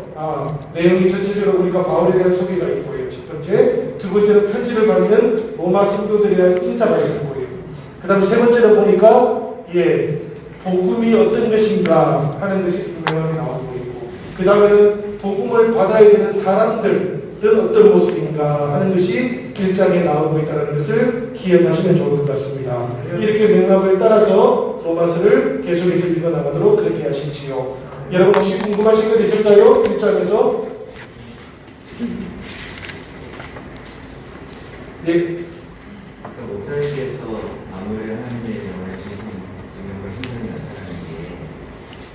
내용이 전체적으로 우리가 바울에 대한 소개가 있고요. 첫 번째, 두 번째는 편지를 받는 로마 성도들에 대한 인사가 있을 거예요. 그 다음 세 번째는 보니까 복음이 어떤 것인가 하는 것이 분명하게 나오고 있고, 그 다음에는 복음을 받아야 되는 사람들은 어떤 모습인가 하는 것이 1장에 나오고 있다는 것을 기억하시면 좋을 것 같습니다. 이렇게 맥락을 따라서 로마서를 계속해서 읽어나가도록 그렇게 하시지요. 여러분 혹시 궁금하신 것 있을까요? 1장에서? 목사님께서 아무리 하나님의 영원한 능력을 신성히 나타나는 게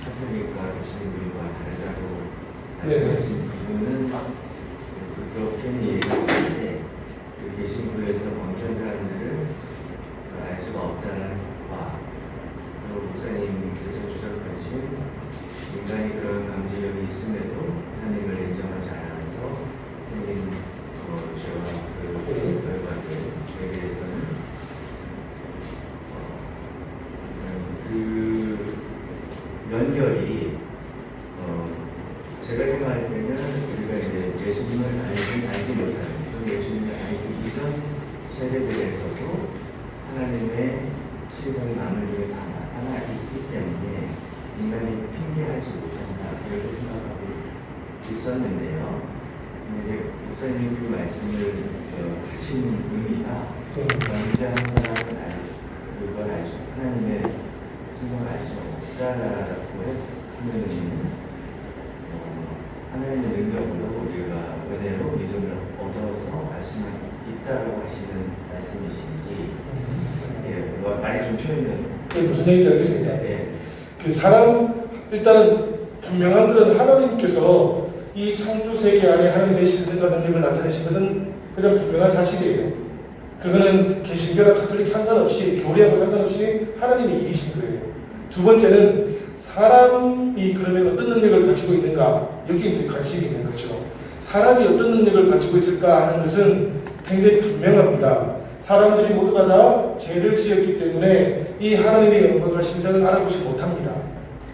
카톨릭과 개신교와 다르다고 말씀하신 부분은 그렇게는 이해가 되는데 개신교에서 멍청한 사람들을 알 수가 없다는 바, 그리고 목사님께서 주장하신 인간이 그런 감지력이 있음에도 하나님을 인정하지 않아서 생긴 죄와 그 결과들에 대해서는 그 연결이 제가 생각할 때는 우리가 이제 예수님을 알지 못하는 예수님을 알기 이전 세대들에서도 하나님의 신성이 만물 중에 다 나타나 있기 때문에 인간이 핑계하지 못한다 그렇게 생각하고 있었는데요. 근데 목사님 그 말씀을 하신 의미가 남자한 사람은 그걸 알 수, 하나님의 신성을 알 수 없다라고 하면 하나님의 능력으로 우리가 은혜로 믿음을 얻어서 알 수 있다고 하시는 말씀이신지 말이 좀 표현이 무슨 얘기인지 알겠습니다. 그 사람 일단은 분명한 것은 하나님께서 이 창조 세계 안에 하나님의 신성과 능력을 나타내신 것은 그냥 분명한 사실이에요. 그거는 개신교나 가톨릭 상관없이 교리하고 상관없이 하나님의 일이신 거예요. 두 번째는 사람이 그러면 어떤 능력을 가지고 있는가 여기에 이제 관심이 있는 거죠. 사람이 어떤 능력을 가지고 있을까 하는 것은 굉장히 분명합니다. 사람들이 모두가 다 죄를 지었기 때문에 이 하나님의 영광과 신성을 알아보지 못합니다.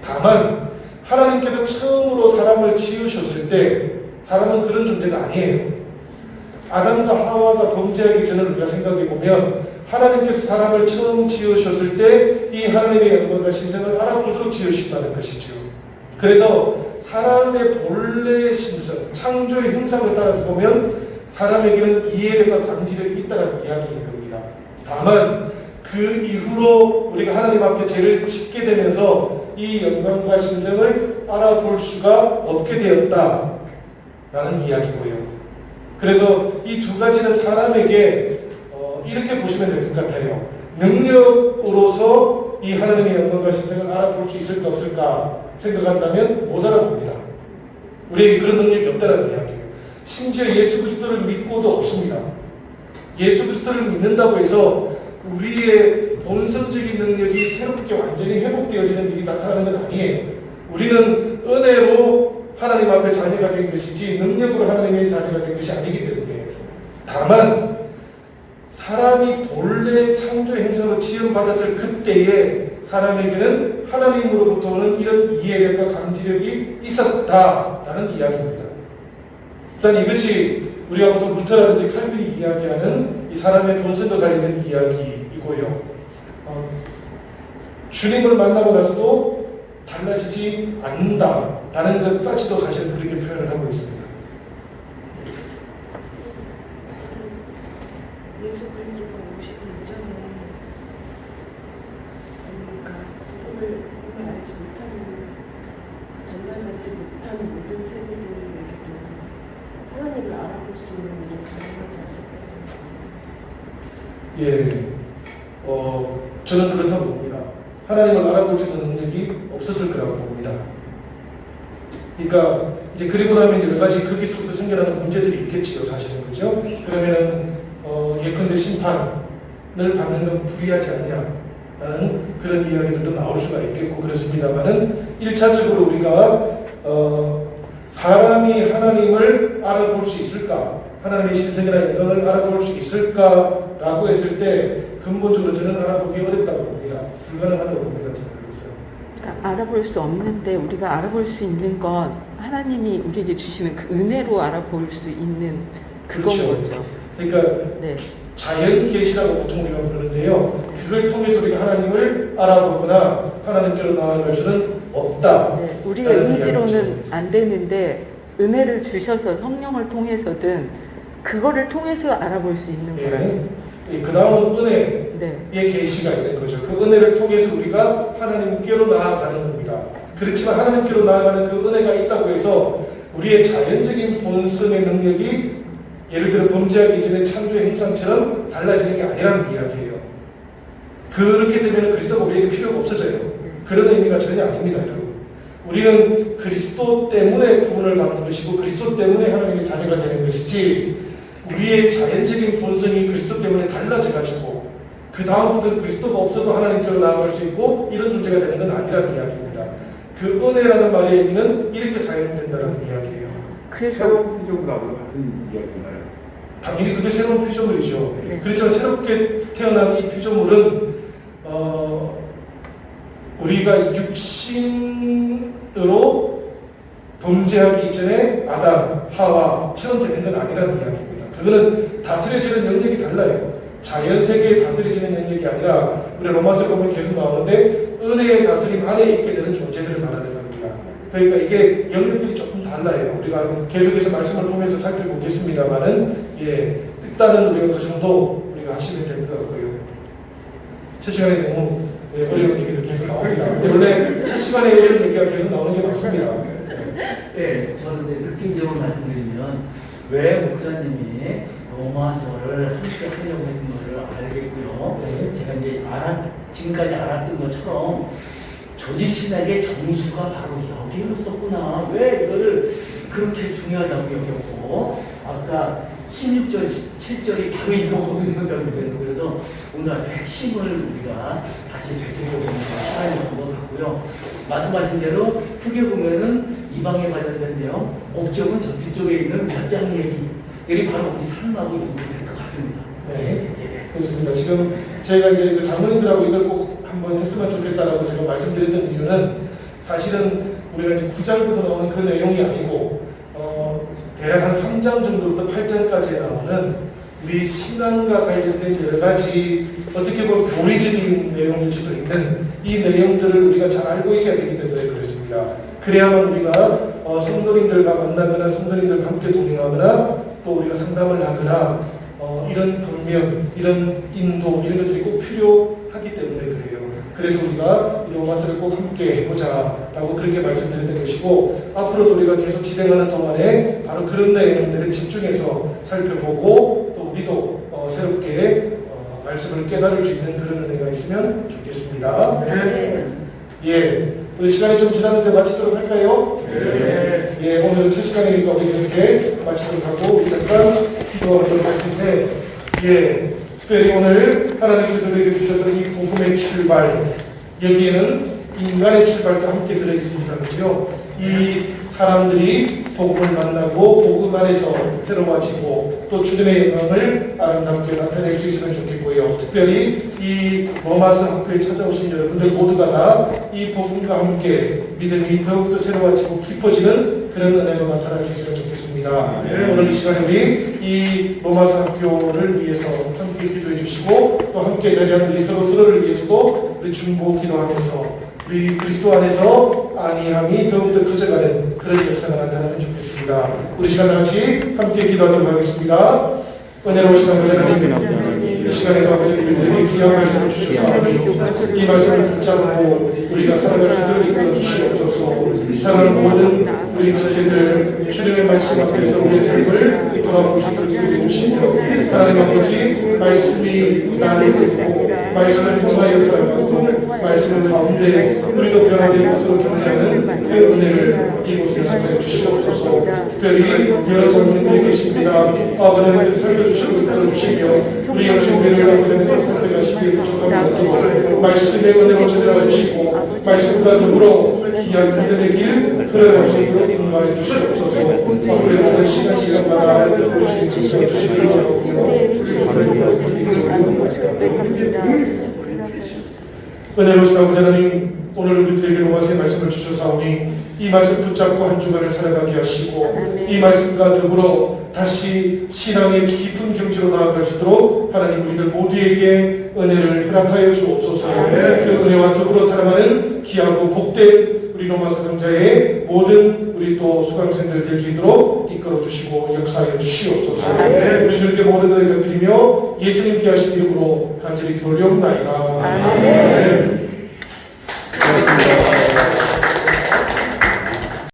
다만 하나님께서 처음으로 사람을 지으셨을 때 사람은 그런 존재가 아니에요. 아담과 하와가 범죄하기 전에 우리가 생각해 보면 하나님께서 사람을 처음 지으셨을 때 이 하나님의 영광과 신성을 알아보도록 지으셨다는 것이죠. 그래서 사람의 본래 신성, 창조의 형상을 따라서 보면 사람에게는 이해력과 감지력이 있다는 이야기인 겁니다. 다만 그 이후로 우리가 하나님 앞에 죄를 짓게 되면서 이 영광과 신성을 알아볼 수가 없게 되었다라는 이야기고요. 그래서 이 두 가지는 사람에게 이렇게 보시면 될 것 같아요. 능력으로서 이 하나님의 영광과 신성을 알아볼 수 있을까 없을까 생각한다면 못 알아봅니다. 우리에게 그런 능력이 없다는 이야기예요. 심지어 예수 그리스도를 믿고도 없습니다. 예수 그리스도를 믿는다고 해서 우리의 본성적인 능력이 새롭게 완전히 회복되어지는 일이 나타나는 건 아니에요. 우리는 은혜로 하나님 앞에 자녀가 된 것이지 능력으로 하나님의 자녀가 된 것이 아니기 때문에 다만 사람이 본래 창조의 형상으로 지음받았을 그때에 사람에게는 하나님으로부터 오는 이런 이해력과 감지력이 있었다라는 이야기입니다. 일단 이것이 우리가 보통 루터라든지 칼빈이 이야기하는 이 사람의 본성과 관련된 이야기이고요. 주님을 만나고 나서도 달라지지 않는다라는 것까지도 사실 그렇게 표현을 하고 있습니다. 예수 그리스도가 오시기 이전에 그러니까 복음을 알지 못하는 전달받지 못하는 모든 세대들에게도 하나님을 알아볼 수 있는 일은 가능하지 않을까. 예, 저는 그렇다고 봅니다. 하나님을 알아볼 수 있는 능력이 없었을 거라고 봅니다. 그러니까 이제 그리고 나면 여러 가지 거기서부터 생겨나는 문제들이 있겠지요, 사실은. 그죠? 그러면은 예컨대 심판을 받는 건 불의하지 않냐라는 그런 이야기들도 나올 수가 있겠고 그렇습니다만은 1차적으로 우리가 사람이 하나님을 알아볼 수 있을까? 하나님의 신성이나 영광을 알아볼 수 있을까라고 했을 때 근본적으로 저는 알아보기 어렵다고 봅니다. 불가능하다고 봅니다. 그러니까 알아볼 수 없는데 우리가 알아볼 수 있는 건 하나님이 우리에게 주시는 그 은혜로 알아볼 수 있는 그건 그렇죠. 거죠. 그러니까 네. 자연 계시라고 보통 우리가 부르는데요. 그걸 통해서 우리가 하나님을 알아보거나 하나님께로 나아갈 수는 없다. 네. 우리의 의지로는 안 되는데 은혜를 주셔서 성령을 통해서든 그거를 통해서 알아볼 수 있는 거예요. 그 다음은 은혜의 계시가 있는 거죠. 그 은혜를 통해서 우리가 하나님께로 나아가는 겁니다. 그렇지만 하나님께로 나아가는 그 은혜가 있다고 해서 우리의 자연적인 본성의 능력이 예를 들어 범죄하기 전에 창조의 형상처럼 달라지는 게 아니라는 이야기예요. 그렇게 되면 그리스도가 우리에게 필요가 없어져요. 그런 의미가 전혀 아닙니다, 여러분. 우리는 그리스도 때문에 구원을 받는 것이고 그리스도 때문에 하나님의 자녀가 되는 것이지 우리의 자연적인 본성이 그리스도 때문에 달라져가지고 그 다음부터는 그리스도가 없어도 하나님께로 나아갈 수 있고 이런 존재가 되는 건 아니라는 이야기입니다. 그 은혜라는 말의 의미는 이렇게 사용된다는 이야기예요. 새로운 피조물하고 같은 이야기인가요? 당연히 그게 새로운 피조물이죠. 그렇지만 새롭게 태어난 이 피조물은 우리가 육신으로 범죄하기 이전에 아담, 하와처럼 되는 건 아니라는 이야기입니다. 그거는 다스려지는 영역이 달라요. 자연세계에 다스려지는 영역이 아니라 우리 로마서 보면 계속 나오는데 은혜의 다스림 안에 있게 되는 존재들을 말하는 겁니다. 그러니까 이게 영역들이 조금 달라요. 우리가 계속해서 말씀을 보면서 살펴보겠습니다만은 일단은 우리가 그 정도 우리가 하시면 될 것 같고요. 첫 시간에 너무 어려운 얘기도 계속 나옵니다. 원래 첫 시간에 어려운 얘기가 계속 나오는 게 맞습니다. 네, 저는 느낌적으로 말씀드리면 왜 목사님이 로마서를 함께 하려고 했던 것을 알겠고요. 제가 이제 지금까지 알았던 것처럼 조직신학의 정수가 바로 여기였었구나. 왜 이거를 그렇게 중요하다고 여겼고 아까 16절, 17절이 바로 이거거든요. 결국에는. 그래서 오늘 아주 핵심을 우리가 다시 되새겨보는 시간이 것 같고요. 말씀하신 대로 크게 보면은 이방에 관련된데요. 목적은 저 뒤쪽에 있는 몇장 얘기들이 바로 우리 삶하고 연결될 것 같습니다. 네, 그렇습니다. 지금 저희가 이제 그 장로님들하고 이걸 꼭 한번 했으면 좋겠다라고 제가 말씀드렸던 이유는 사실은 우리가 이제 9장부터 나오는 그 내용이 아니고 대략 한 3장 정도부터 8장까지에 나오는 우리 신앙과 관련된 여러 가지 어떻게 보면 교리적인 내용일 수도 있는 이 내용들을 우리가 잘 알고 있어야 되기 때문에 그렇습니다. 그래야만 우리가 성도님들과 만나거나 성도님들과 함께 동행하거나 또 우리가 상담을 하거나 이런 권면, 이런 인도 이런 것들이 꼭 필요하기 때문에 그래요. 그래서 우리가 이 로마서를 꼭 함께 해보자라고 그렇게 말씀드렸던 것이고 앞으로도 우리가 계속 진행하는 동안에 바로 그런 내용들을 집중해서 살펴보고 또 우리도 새롭게 말씀을 깨달을 수 있는 그런 은혜가 있으면 좋겠습니다. 네. 예, 우리 시간이 좀 지났는데 마치도록 할까요? 네. 예, 오늘 첫 시간이니까 우리 이렇게 마치도록 하고 우리 잠깐 기도하도록 할 텐데, 예, 특별히 오늘 하나님께서 우리에게 주셨던 이 복음의 출발, 여기에는 인간의 출발도 함께 들어있습니다. 그죠? 이 사람들이 복음을 만나고 복음 안에서 새로워지고 또 주님의 영광을 아름답게 나타낼 수 있으면 좋겠고요. 특별히 이 로마서 학교에 찾아오신 여러분들 모두가 다 이 복음과 함께 믿음이 더욱더 새로워지고 깊어지는 그런 은혜가 나타날 수 있으면 좋겠습니다. 오늘 이 시간에 우리 이 로마서 학교를 위해서 함께 기도해 주시고 또 함께 자리하는 우리 서로를 위해서도 우리 중보 기도하면서 우리 그리스도 안에서 안위함이 더욱더 커져가는 그런 역사가 나타나면 좋겠습니다. 우리 시간 같이 함께 기도하도록 하겠습니다. 은혜로우신 아버지 하나님, 이 시간에도 아버지 우리들에게 귀한 말씀을 주셔서 이 말씀을 붙잡고 우리가 살아갈 수 있도록 이끌어 주시옵소서. 사랑하는 모든 우리 지체들 주님의 말씀 앞에서 우리의 삶을 돌아보고 싶도록 인도해 주시며 하나님 아버지 말씀이 나를 믿고 말씀을 통하여 살아가고 말씀 가운데 우리도 변화된 것으로 경험하는 그 은혜를 이곳에 하여 주시옵소서. 특별히 여러 장로님들이 계십니다. 아버지 하나님께서 살려주시고 이끌어주시며 우리 영신들을 아버지님께서 선택하시기에 부족함을 말씀의 은혜로 찾아와 주시고 말씀과 더불어 귀한 믿음의 길 걸어갈 수 있도록 인도하여 주시옵소서. 우리 모든 시간마다 우리 주님께 주시옵소서. 은혜로우신 아버지 하나님, 오늘 우리들에게 로마서의 말씀을 주셔사오니 이 말씀 붙잡고 한 주간을 살아가게 하시고 이 말씀과 더불어 다시 신앙의 깊은 경지로 나아갈 수 있도록 하나님 우리들 모두에게 은혜를 허락하여 주옵소서. 그 은혜와 더불어 살아가는 귀하고 복된 우리 로마서 강좌의 모든 우리 또 수강생들 될 수 있도록 이끌어 주시고 역사하여 주시옵소서. 우리 주님께 모든 은혜를 드리며 예수님 귀하신 이름으로 간절히 기도 올려옵나이다.